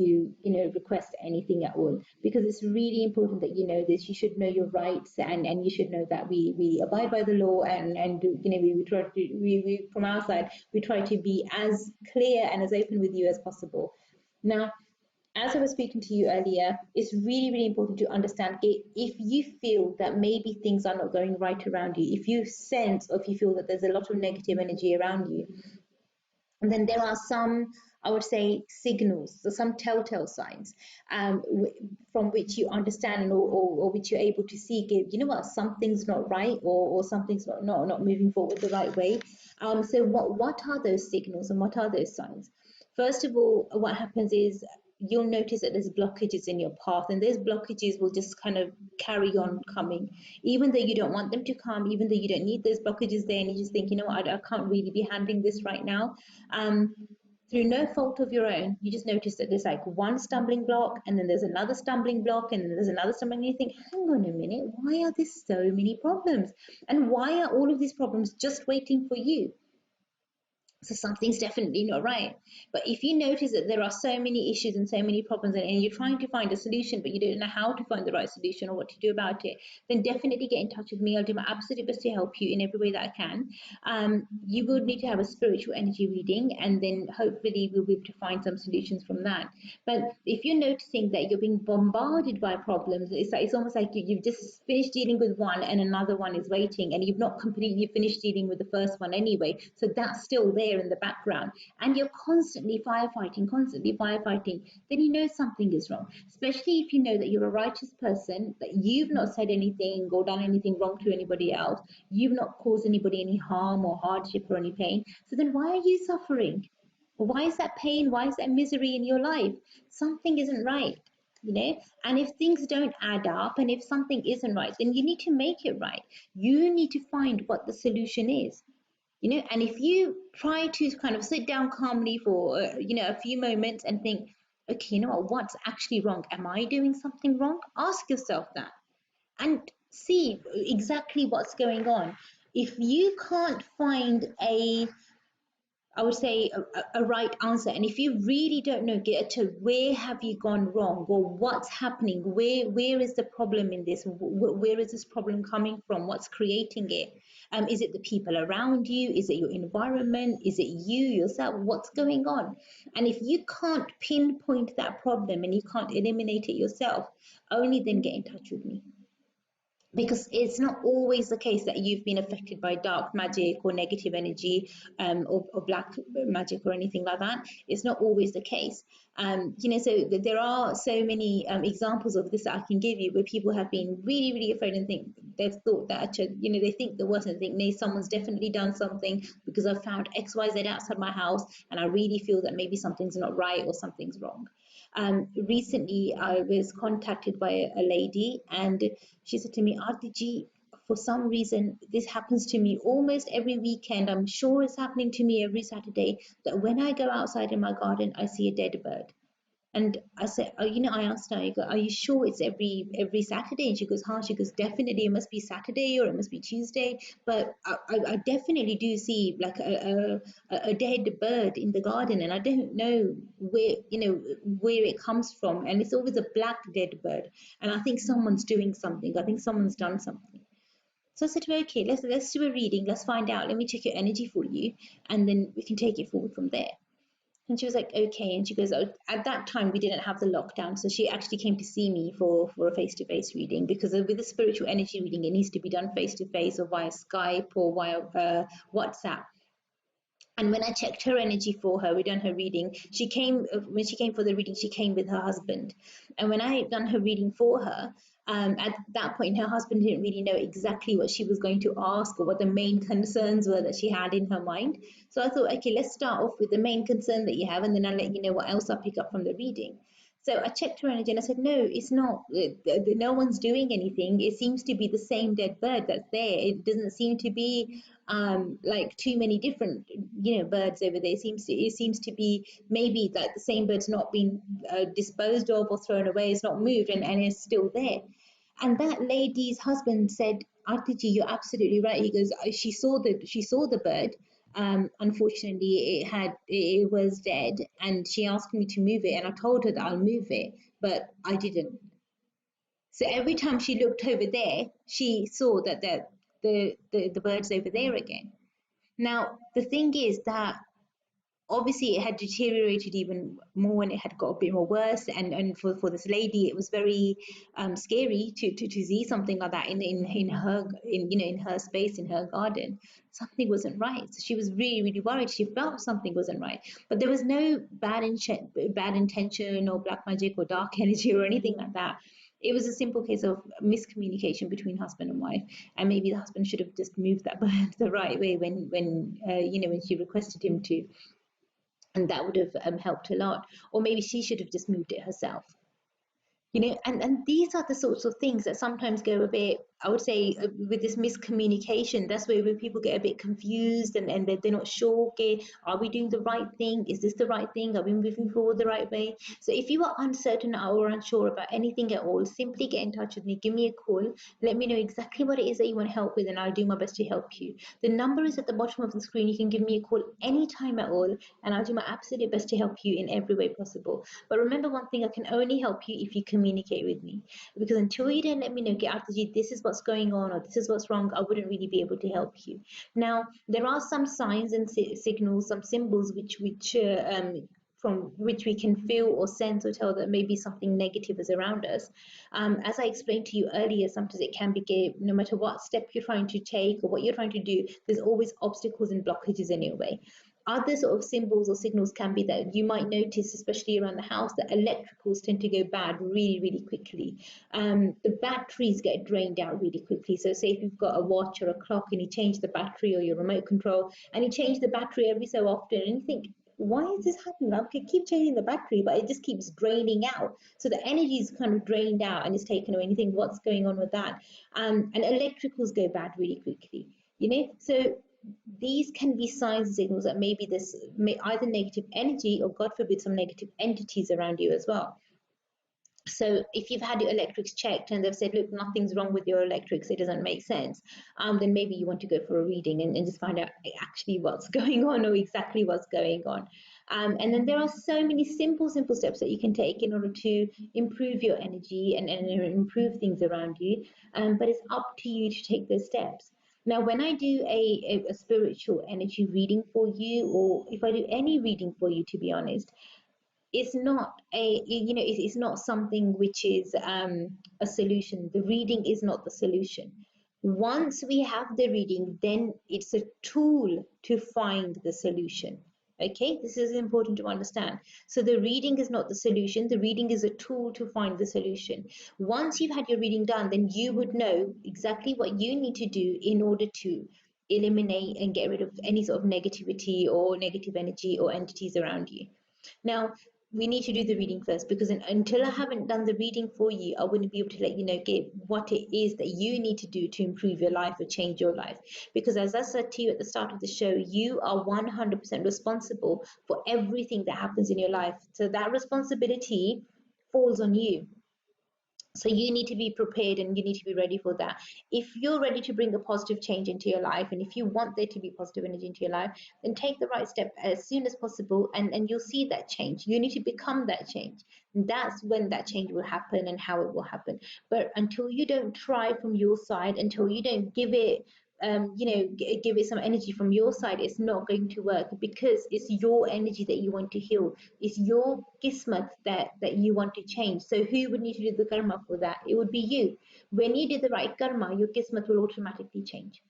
request anything at all, because it's really important that you know this. You should know your rights, and you should know that we abide by the law, and we try to we from our side we try to be as clear and as open with you as possible. Now, as I was speaking to you earlier, it's really, really important to understand if you feel that maybe things are not going right around you, if you sense or if you feel that there's a lot of negative energy around you, and then there are some, I would say, signals, so some telltale signs from which you understand, or which you're able to see, you know what, something's not right, or something's not moving forward the right way. So what are those signals and what are those signs? First of all, what happens is you'll notice that there's blockages in your path, and those blockages will just kind of carry on coming, even though you don't want them to come, even though you don't need those blockages there, and you just think, you know what, I can't really be handling this right now. um, Through no fault of your own, you just notice that there's like one stumbling block, and then there's another stumbling block, and then there's another stumbling, and you think, hang on a minute, why are there so many problems, and why are all of these problems just waiting for you? So something's definitely not right. But if you notice that there are so many issues and so many problems, and you're trying to find a solution, but you don't know how to find the right solution or what to do about it, then definitely get in touch with me. I'll do my absolute best to help you in every way that I can. You would need to have a spiritual energy reading, and then hopefully we'll be able to find some solutions from that. But if you're noticing that you're being bombarded by problems, it's almost like you've just finished dealing with one and another one is waiting, and you've not completely finished dealing with the first one anyway. So that's still there in the background, and you're constantly firefighting, then you know something is wrong. Especially if you know that you're a righteous person, that you've not said anything or done anything wrong to anybody else, you've not caused anybody any harm or hardship or any pain. So then why are you suffering? Why is that pain? Why is that misery in your life? Something isn't right, you know. And if things don't add up, and if something isn't right, then you need to make it right. You need to find what the solution is, you know. And if you try to kind of sit down calmly for a few moments and think, okay, you know what's actually wrong, am I doing something wrong? Ask yourself that, and see exactly what's going on. If you can't find I would say a right answer. And if you really don't know, get to where have you gone wrong, or what's happening, where is the problem in this, where is this problem coming from, what's creating it? Is it the people around you? Is it your environment? Is it you yourself? What's going on? And if you can't pinpoint that problem and you can't eliminate it yourself, only then get in touch with me, because it's not always the case that you've been affected by dark magic or negative energy, or black magic or anything like that. It's not always the case. So there are so many examples of this that I can give you, where people have been really, really afraid and think they've thought that, they think the worst and think, no, someone's definitely done something because I've found XYZ outside my house, and I really feel that maybe something's not right or something's wrong. Recently, I was contacted by a lady, and she said to me, Arti ji, for some reason, this happens to me almost every weekend. I'm sure it's happening to me every Saturday, that when I go outside in my garden, I see a dead bird. And I said, I asked her, I go, are you sure it's every Saturday? And she goes, huh. She goes, definitely, it must be Saturday or it must be Tuesday. But I definitely do see like a dead bird in the garden, and I don't know where it comes from. And it's always a black dead bird. And I think someone's doing something. I think someone's done something. So I said to her, okay, let's do a reading. Let's find out. Let me check your energy for you, and then we can take it forward from there. And she was like, okay. And she goes, oh, at that time, we didn't have the lockdown. So she actually came to see me for a face-to-face reading, because with a spiritual energy reading, it needs to be done face-to-face or via Skype or via WhatsApp. And when I checked her energy for her, we done her reading. When she came for the reading, she came with her husband. And when I done her reading for her, at that point, her husband didn't really know exactly what she was going to ask or what the main concerns were that she had in her mind. So I thought, okay, let's start off with the main concern that you have, and then I'll let you know what else I pick up from the reading. So I checked her energy and I said, no, it's not. No one's doing anything. It seems to be the same dead bird that's there. It doesn't seem to be like too many different, birds over there. It seems to be maybe like the same bird's not been disposed of or thrown away. It's not moved and it's still there. And that lady's husband said, Artiji, you're absolutely right. He goes, she saw the bird. Unfortunately, it was dead, and she asked me to move it, and I told her that I'll move it, but I didn't. So every time she looked over there, she saw that the bird's over there again. Now the thing is that obviously it had deteriorated even more and it had got a bit more worse, and for this lady it was very scary to see something like that in her in her space, in her garden. Something wasn't right, so she was really really worried. She felt something wasn't right, but there was no bad intention or black magic or dark energy or anything like that. It was a simple case of miscommunication between husband and wife, and maybe the husband should have just moved that bird the right way when she requested him to, and that would have helped a lot. Or maybe she should have just moved it herself. And these are the sorts of things that sometimes go a bit, I would say, with this miscommunication, that's where people get a bit confused, and they're not sure, okay, are we doing the right thing? Is this the right thing? Are we moving forward the right way? So if you are uncertain or unsure about anything at all, simply get in touch with me, give me a call, let me know exactly what it is that you want help with, and I'll do my best to help you. The number is at the bottom of the screen. You can give me a call anytime at all, and I'll do my absolute best to help you in every way possible. But remember one thing, I can only help you if you communicate with me. Because until you don't let me know, get out the this is what's going on or this is what's wrong, I wouldn't really be able to help you. Now, there are some signs and signals, some symbols from which we can feel or sense or tell that maybe something negative is around us. As I explained to you earlier, sometimes it can be, no matter what step you're trying to take or what you're trying to do, there's always obstacles and blockages in your way. Other sort of symbols or signals can be that you might notice, especially around the house, that electricals tend to go bad really, really quickly. The batteries get drained out really quickly. So say if you've got a watch or a clock and you change the battery, or your remote control, and you change the battery every so often, and you think, why is this happening? I can keep changing the battery, but it just keeps draining out. So the energy is kind of drained out and is taken away. And you think, what's going on with that? And electricals go bad really quickly. So these can be signs and signals that maybe this may either negative energy or, God forbid, some negative entities around you as well. So if you've had your electrics checked and they've said, look, nothing's wrong with your electrics, it doesn't make sense, then maybe you want to go for a reading and just find out actually what's going on or exactly what's going on. And then there are so many simple steps that you can take in order to improve your energy and improve things around you. But it's up to you to take those steps. Now, when I do a spiritual energy reading for you, or if I do any reading for you, to be honest, it's not it's not something which is a solution. The reading is not the solution. Once we have the reading, then it's a tool to find the solution. Okay, this is important to understand. So the reading is not the solution. The reading is a tool to find the solution. Once you've had your reading done, then you would know exactly what you need to do in order to eliminate and get rid of any sort of negativity or negative energy or entities around you. Now, we need to do the reading first, because until I haven't done the reading for you, I wouldn't be able to let you know what it is that you need to do to improve your life or change your life. Because as I said to you at the start of the show, you are 100% responsible for everything that happens in your life. So that responsibility falls on you. So you need to be prepared and you need to be ready for that. If you're ready to bring a positive change into your life, and if you want there to be positive energy into your life, then take the right step as soon as possible, and you'll see that change. You need to become that change. And that's when that change will happen and how it will happen. But until you don't try from your side, until you don't give it give it some energy from your side, it's not going to work, because it's your energy that you want to heal. It's your kismat that you want to change. So who would need to do the karma for that? It would be you. When you do the right karma, your kismat will automatically change.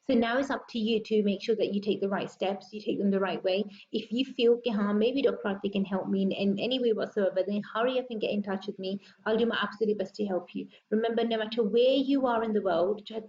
So now it's up to you to make sure that you take the right steps, you take them the right way. If you feel, maybe Dr. Arti can help me in any way whatsoever, then hurry up and get in touch with me. I'll do my absolute best to help you. Remember, no matter where you are in the world, anywhere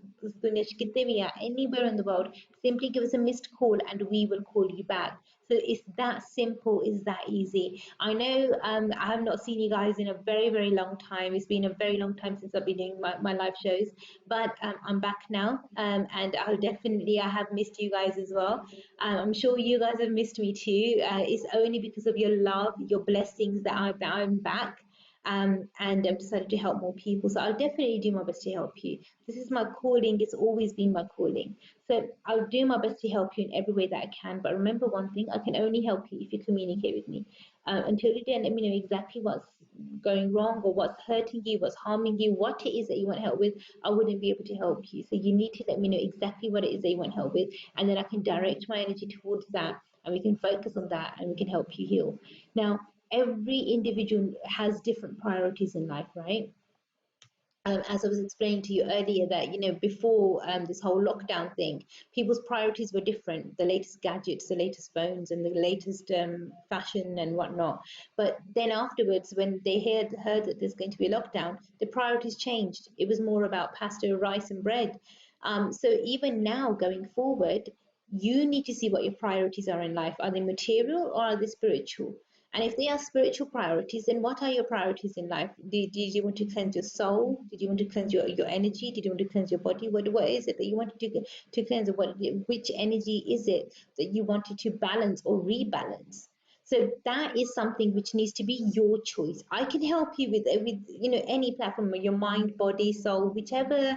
in the world, simply give us a missed call and we will call you back. So it's that simple, it's that easy. I know I have not seen you guys in a very, very long time. It's been a very long time since I've been doing my live shows, but I'm back now, and I have missed you guys as well. I'm sure you guys have missed me too. It's only because of your love, your blessings that I'm back. And I've decided to help more people. So I'll definitely do my best to help you. This is my calling. It's always been my calling. So I'll do my best to help you in every way that I can. But remember one thing, I can only help you if you communicate with me. Until you then let me know exactly what's going wrong or what's hurting you, what's harming you, what it is that you want help with, I wouldn't be able to help you. So you need to let me know exactly what it is that you want help with, and then I can direct my energy towards that, and we can focus on that, and we can help you heal. Now, every individual has different priorities in life, right? As I was explaining to you earlier, that before this whole lockdown thing, people's priorities were different. The latest gadgets, the latest phones, and the latest fashion and whatnot. But then afterwards, when they heard that there's going to be a lockdown, the priorities changed. It was more about pasta, rice, and bread. So even now, going forward, you need to see what your priorities are in life. Are they material or are they spiritual? And if they are spiritual priorities, then what are your priorities in life? Did you want to cleanse your soul? Did you want to cleanse your energy? Did you want to cleanse your body? What is it that you wanted to cleanse? Which energy is it that you wanted to balance or rebalance? So that is something which needs to be your choice. I can help you with any platform, your mind, body, soul, whichever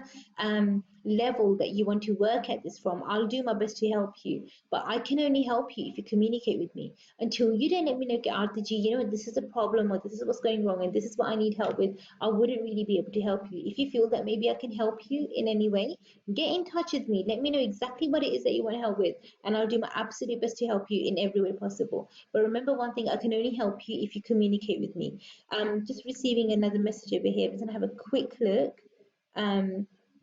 level that you want to work at this from. I'll do my best to help you, but I can only help you if you communicate with me. Until you don't let me know, Arti ji, this is a problem, or this is what's going wrong, and this is what I need help with, I wouldn't really be able to help you. If you feel that maybe I can help you in any way, get in touch with me. Let me know exactly what it is that you want help with, and I'll do my absolute best to help you in every way possible. But remember one thing, I can only help you if you communicate with me. Just receiving another message over here. I'm going to have a quick look.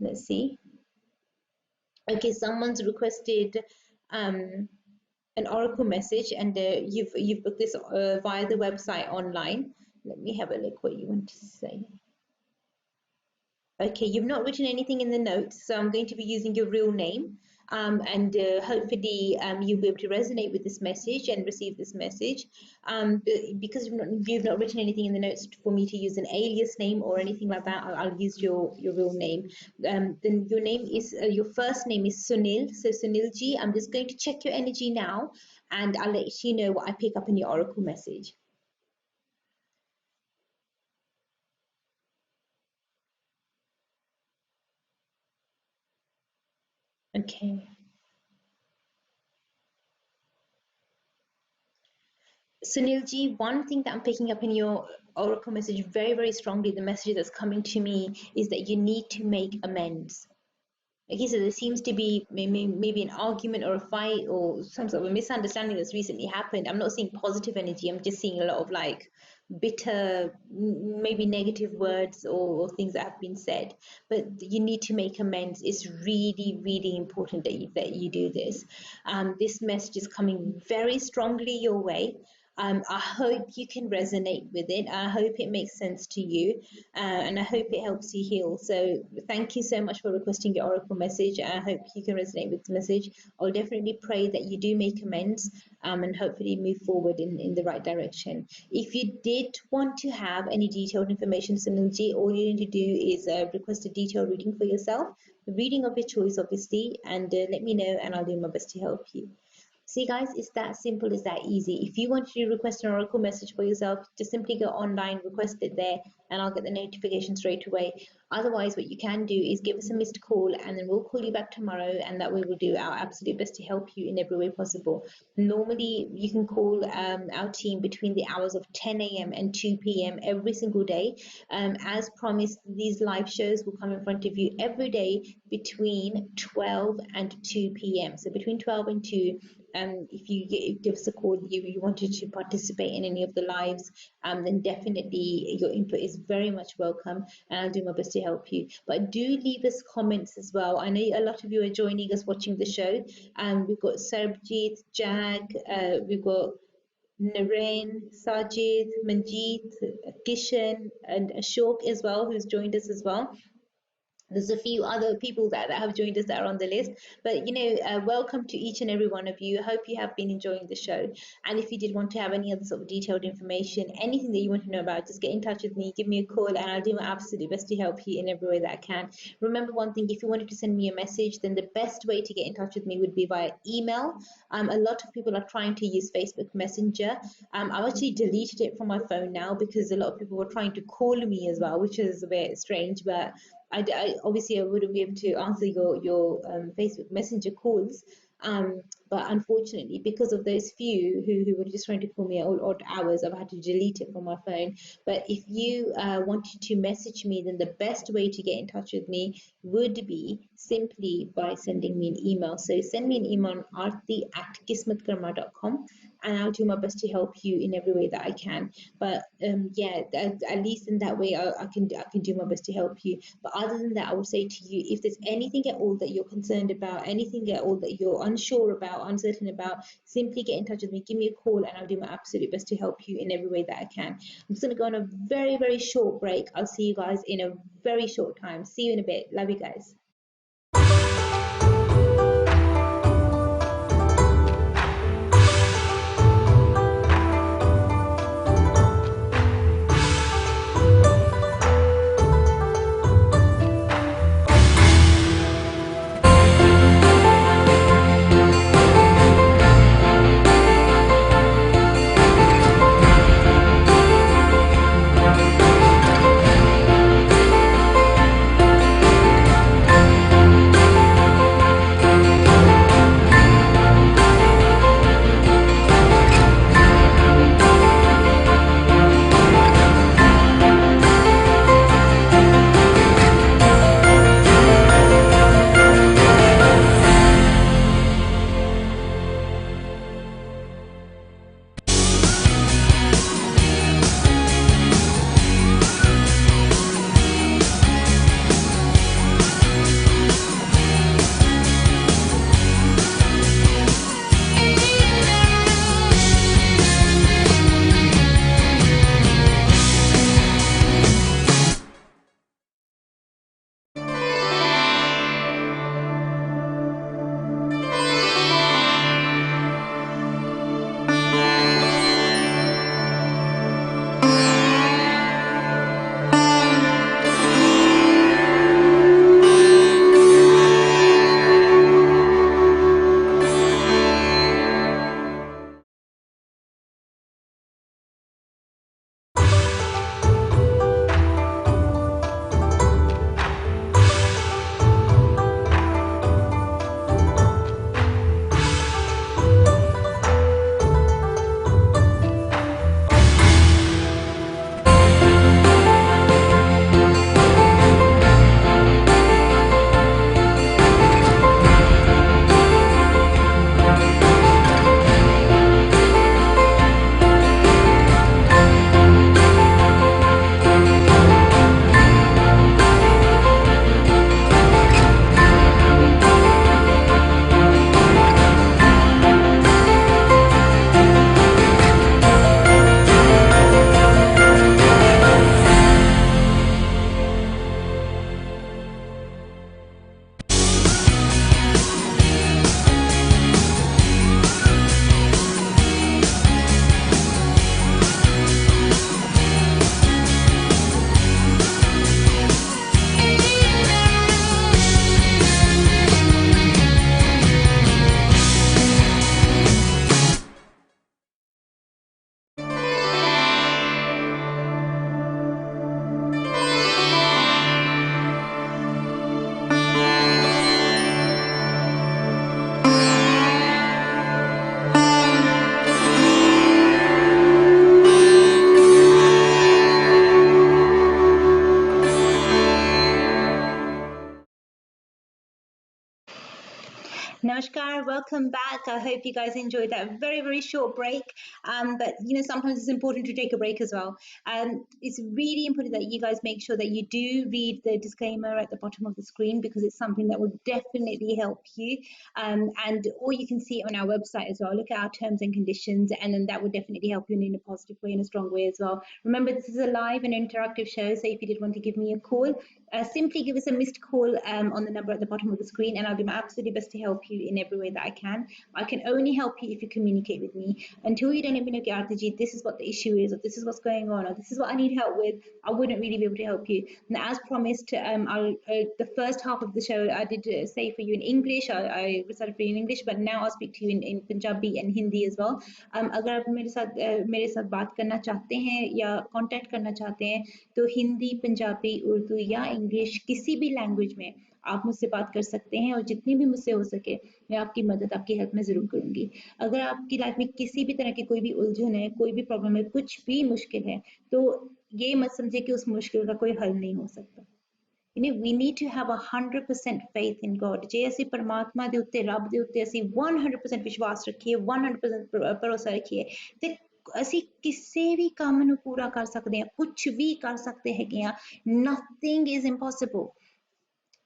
Let's see. Okay, someone's requested um, an Oracle message, and you've booked this via the website online. Let me have a look what you want to say. Okay, you've not written anything in the notes, so I'm going to be using your real name. And hopefully you'll be able to resonate with this message and receive this message. Because you've not written anything in the notes for me to use an alias name or anything like that, I'll use your real name. Then your name is, your first name is Sunil. So Sunil ji, I'm just going to check your energy now, and I'll let you know what I pick up in your oracle message. Okay. Sunilji, one thing that I'm picking up in your oracle message very, very strongly, the message that's coming to me is that you need to make amends. Okay, so there seems to be maybe an argument or a fight or some sort of a misunderstanding that's recently happened. I'm not seeing positive energy. I'm just seeing a lot of like bitter, maybe negative words or things that have been said. But you need to make amends. It's really, really important that you do this. This message is coming very strongly your way. I hope you can resonate with it. I hope it makes sense to you, and I hope it helps you heal. So, thank you so much for requesting your oracle message. I hope you can resonate with the message. I'll definitely pray that you do make amends, and hopefully move forward in the right direction. If you did want to have any detailed information, Sunilji, all you need to do is request a detailed reading for yourself, a reading of your choice, obviously, and let me know, and I'll do my best to help you. See, guys, it's that simple, it's that easy. If you want to request an oracle message for yourself, just simply go online, request it there, and I'll get the notification straight away. Otherwise, what you can do is give us a missed call, and then we'll call you back tomorrow, and that way we'll do our absolute best to help you in every way possible. Normally, you can call our team between the hours of 10 a.m. and 2 p.m. every single day. As promised, these live shows will come in front of you every day between 12 and 2 p.m. So between 12 and 2, if you give us a call, you wanted to participate in any of the lives, then definitely your input is very much welcome, and I'll do my best to help you. But do leave us comments as well. I know a lot of you are joining us watching the show. We've got Sarbjeet, Jag, we've got Naren, Sajid, Manjeet, Kishan, and Ashok as well, who's joined us as well. There's a few other people that have joined us that are on the list, but welcome to each and every one of you. I hope you have been enjoying the show, and if you did want to have any other sort of detailed information, anything that you want to know about, just get in touch with me, give me a call, and I'll do my absolute best to help you in every way that I can. Remember one thing: if you wanted to send me a message, then the best way to get in touch with me would be via email. A lot of people are trying to use Facebook Messenger. I've actually deleted it from my phone now because a lot of people were trying to call me as well, which is a bit strange, but obviously I wouldn't be able to answer your Facebook Messenger calls. But unfortunately, because of those few who were just trying to call me at all odd hours, I've had to delete it from my phone. But if you wanted to message me, then the best way to get in touch with me would be simply by sending me an email. So send me an email on arti@kismatkarma.com, and I'll do my best to help you in every way that I can. But yeah, at least in that way, I can do my best to help you. But other than that, I would say to you, if there's anything at all that you're concerned about, anything at all that you're unsure about, uncertain about, simply get in touch with me, give me a call, and I'll do my absolute best to help you in every way that I can. I'm just going to go on a very, very short break. I'll see you guys in a very short time. See you in a bit. Love you guys. Namaskar, welcome back. I hope you guys enjoyed that very, very short break. But sometimes it's important to take a break as well. It's really important that you guys make sure that you do read the disclaimer at the bottom of the screen, because it's something that will definitely help you. Or you can see it on our website as well. Look at our terms and conditions, and then that would definitely help you in a positive way, in a strong way as well. Remember, this is a live and interactive show, so if you did want to give me a call, simply give us a missed call on the number at the bottom of the screen, and I'll do my absolutely best to help you in every way that I can. I can only help you if you communicate with me. Until you don't let me know, Arti, this is what the issue is, or this is what's going on, or this is what I need help with, I wouldn't really be able to help you. And as promised, the first half of the show I did say for you in English. I recited for you in English, but now I'll speak to you in Punjabi and Hindi as well. अगर आप मेरे साथ बात करना चाहते हैं या contact करना चाहते हैं, तो हिंदी, पंजाबी, उर्दू या इंग्लिश किसी भी लैंग्वेज में आप मुझसे बात कर सकते हैं, और जितनी भी मुझसे हो सके मैं आपकी मदद, आपकी हेल्प में ज़रूर करूँगी। अगर आपकी लाइफ में किसी भी तरह की कोई भी उलझन है, कोई भी प्रॉब्लम है, कुछ भी मुश्किल है, तो ये मत समझिए कि उस मुश्किल का कोई हल नहीं हो सकता। We need to have 100% faith in God। ਜੇ ਅਸੀਂ ਪਰਮਾਤਮਾ ਦੇ ਉੱਤੇ, ਰੱਬ ਦੇ ਉੱਤੇ ਅਸੀਂ 100% ਵਿਸ਼ਵਾਸ ਰੱਖੀਏ, 100% ਭਰੋਸਾ ਰੱਖੀਏ, ਤੇ ਅਸੀਂ ਕਿਸੇ ਵੀ ਕੰਮ ਨੂੰ ਪੂਰਾ ਕਰ ਸਕਦੇ ਹਾਂ, ਕੁਝ ਵੀ ਕਰ ਸਕਦੇ ਹੈਗੇ ਆ। Nothing is impossible।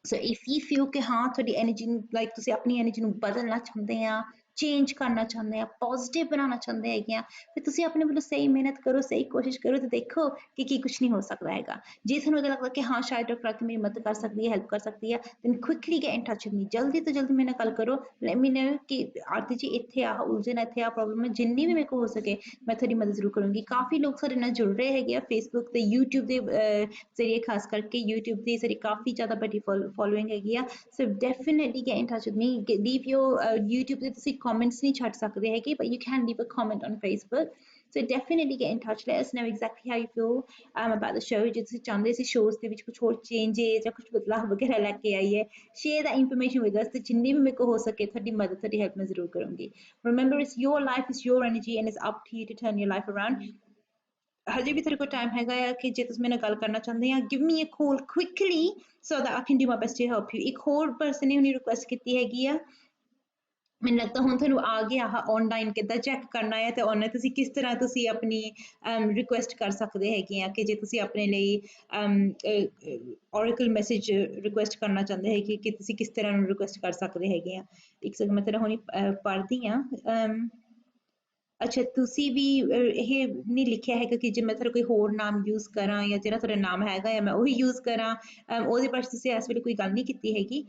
So if you feel ਕਿ ਹਾਂ ਤੁਹਾਡੀ ਐਨਰਜੀ ਨੂੰ, ਲਾਈਕ ਤੁਸੀਂ ਆਪਣੀ ਐਨਰਜੀ ਨੂੰ ਬਦਲਣਾ ਚਾਹੁੰਦੇ ਆ, ਚੇਂਜ ਕਰਨਾ ਚਾਹੁੰਦੇ ਆ, ਪੋਜ਼ਿਟਿਵ ਬਣਾਉਣਾ ਚਾਹੁੰਦੇ ਹੈਗੇ ਆ, ਫਿਰ ਤੁਸੀਂ ਆਪਣੇ ਵੱਲੋਂ ਸਹੀ ਮਿਹਨਤ ਕਰੋ, ਸਹੀ ਕੋਸ਼ਿਸ਼ ਕਰੋ, ਤੇ ਦੇਖੋ ਕਿ ਕੀ ਕੁਛ ਨਹੀਂ ਹੋ ਸਕਦਾ ਹੈਗਾ। ਜੇ ਤੁਹਾਨੂੰ ਇਹਦਾ ਲੱਗਦਾ ਕਿ ਹਾਂ ਸ਼ਾਇਦ ਡਾਕਟਰ ਆਰਤੀ ਮੇਰੀ ਮਦਦ ਕਰ ਸਕਦੀ ਹੈ, ਹੈਲਪ ਕਰ ਸਕਦੀ ਹੈ, then quickly get in touch with me। ਜਲਦੀ ਤੋਂ ਜਲਦੀ ਮੇਰੇ ਨਾਲ ਗੱਲ ਕਰੋ। let me know ਕਿ ਆਰਤੀ ਜੀ ਇੱਥੇ ਆ ਉਲਝਣ, ਇੱਥੇ ਆ ਪ੍ਰੋਬਲਮ ਹੈ, ਜਿੰਨੀ ਵੀ ਮੇਰੇ ਕੋਲ ਹੋ ਸਕੇ ਮੈਂ ਤੁਹਾਡੀ ਮਦਦ ਜ਼ਰੂਰ ਕਰੂੰਗੀ। ਕਾਫੀ ਲੋਕ ਸਾਡੇ ਨਾਲ ਜੁੜ ਰਹੇ ਹੈਗੇ ਆ ਫੇਸਬੁੱਕ ਤੇ YouTube ਦੇ ਜ਼ਰੀਏ, ਖਾਸ ਕਰਕੇ YouTube ਦੀ ਸਾਡੀ ਕਾਫੀ ਜ਼ਿਆਦਾ ਵੱਡੀ ਫੋਲੋਇੰਗ ਹੈਗੀ ਆ। So definitely get in touch with me. Leave your YouTube ਤੇ ਤੁਸੀਂ ਕਮੈਂਟਸ ਨਹੀਂ ਛੱਡ ਸਕਦੇ ਹੈਗੇ, but you can leave a comment on Facebook। So definitely get in touch, let us know exactly how you feel about the show। ਜੇ ਤੁਸੀਂ ਚਾਹੁੰਦੇ ਸੀ shows ਦੇ ਵਿੱਚ ਕੁਝ ਹੋਰ ਚੇਂਜਸ ਜਾਂ ਕੁਝ ਬਦਲਾਅ ਵਗੈਰਾ ਲੈ ਕੇ ਆਈਏ, share that information with us, ਤੇ ਜਿੰਨੀ ਵੀ ਮੇਰੇ ਕੋਲ ਹੋ ਸਕੇ ਤੁਹਾਡੀ ਮਦਦ, ਤੁਹਾਡੀ ਹੈਲਪ ਮੈਂ ਜ਼ਰੂਰ ਕਰੂੰਗੀ। Remember, it's your life, it's your energy, and it's up to you to turn your life around। ਹਜੇ ਵੀ ਤੁਹਾਡੇ ਕੋਲ ਟਾਈਮ ਹੈਗਾ ਆ ਕਿ ਜੇ ਤੁਸੀਂ ਮੇਰੇ ਨਾਲ ਗੱਲ ਕਰਨਾ ਚਾਹੁੰਦੇ ਆ, give me a call quickly so that I can do my best to help you। ਇੱਕ ਹੋਰ ਪਰਸਨ ਨੇ ਉਹਨੇ ਰਿਕੁਐਸਟ ਕੀਤੀ ਹੈਗੀ ਆ, ਮੈਨੂੰ ਲੱਗਦਾ ਹੁਣ ਤੁਹਾਨੂੰ ਆ ਗਿਆ ਆਨਲਾਈਨ ਕਿੱਦਾਂ ਚੈੱਕ ਕਰਨਾ ਹੈ, ਤੇ ਆਨਲਾਈਨ ਤੁਸੀਂ ਕਿਸ ਤਰ੍ਹਾਂ ਤੁਸੀਂ ਆਪਣੀ ਰਿਕੁਐਸਟ ਕਰ ਸਕਦੇ ਹੈਗੇ ਆ, ਕਿ ਜੇ ਤੁਸੀਂ ਆਪਣੇ ਲਈ ਔਰੇਕਲ ਮੈਸੇਜ ਰਿਕੁਐਸਟ ਕਰਨਾ ਚਾਹੁੰਦੇ ਹੈਗੇ ਕਿ ਤੁਸੀਂ ਕਿਸ ਤਰ੍ਹਾਂ ਨੂੰ ਰਿਕੁਐਸਟ ਕਰ ਸਕਦੇ ਹੈਗੇ ਆ। ਇੱਕ ਸੈਕਿੰਡ, ਮੈਂ ਤੇਰਾ ਹੁਣੀ ਪੜ੍ਹਦੀ ਆ। ਅੱਛਾ, ਤੁਸੀਂ ਵੀ ਇਹ ਨਹੀਂ ਲਿਖਿਆ ਹੈਗਾ ਕਿ ਜੇ ਮੈਂ ਤੁਹਾਡਾ ਕੋਈ ਹੋਰ ਨਾਮ ਯੂਜ਼ ਕਰਾਂ, ਜਾਂ ਜਿਹੜਾ ਤੁਹਾਡਾ ਨਾਮ ਹੈਗਾ ਆ ਮੈਂ ਉਹੀ ਯੂਜ਼ ਕਰਾਂ, ਉਹਦੇ ਬਾਰੇ ਤੁਸੀਂ ਇਸ ਵੇਲੇ ਕੋਈ ਗੱਲ ਨਹੀਂ ਕੀਤੀ ਹੈਗੀ।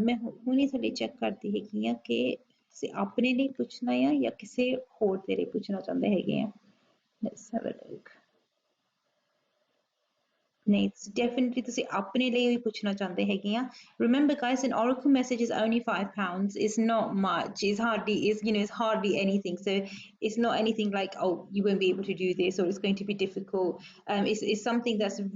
ਮੈਂ ਹੁਣੀ ਤੁਹਾਡੇ ਚੈੱਕ ਕਰਦੀ ਹੈਗੀ ਆ ਕਿ ਤੁਸੀਂ ਆਪਣੇ ਲਈ ਪੁੱਛਣਾ ਆ ਜਾਂ ਕਿਸੇ ਹੋਰ ਦੇ ਲਈ ਪੁੱਛਣਾ ਚਾਹੁੰਦੇ ਹੈਗੇ ਆ। Let's have a look. ਨਹੀਂ, definitely ਤੁਸੀਂ ਆਪਣੇ ਲਈ ਹੀ ਪੁੱਛਣਾ ਚਾਹੁੰਦੇ ਹੈਗੇ ਆ। Remember guys, an oracle message is only £5। It's not much, it's hardly, it's hardly anything, so it's not anything like, oh, you won't be able to do this, or it's going to be difficult। It's something that's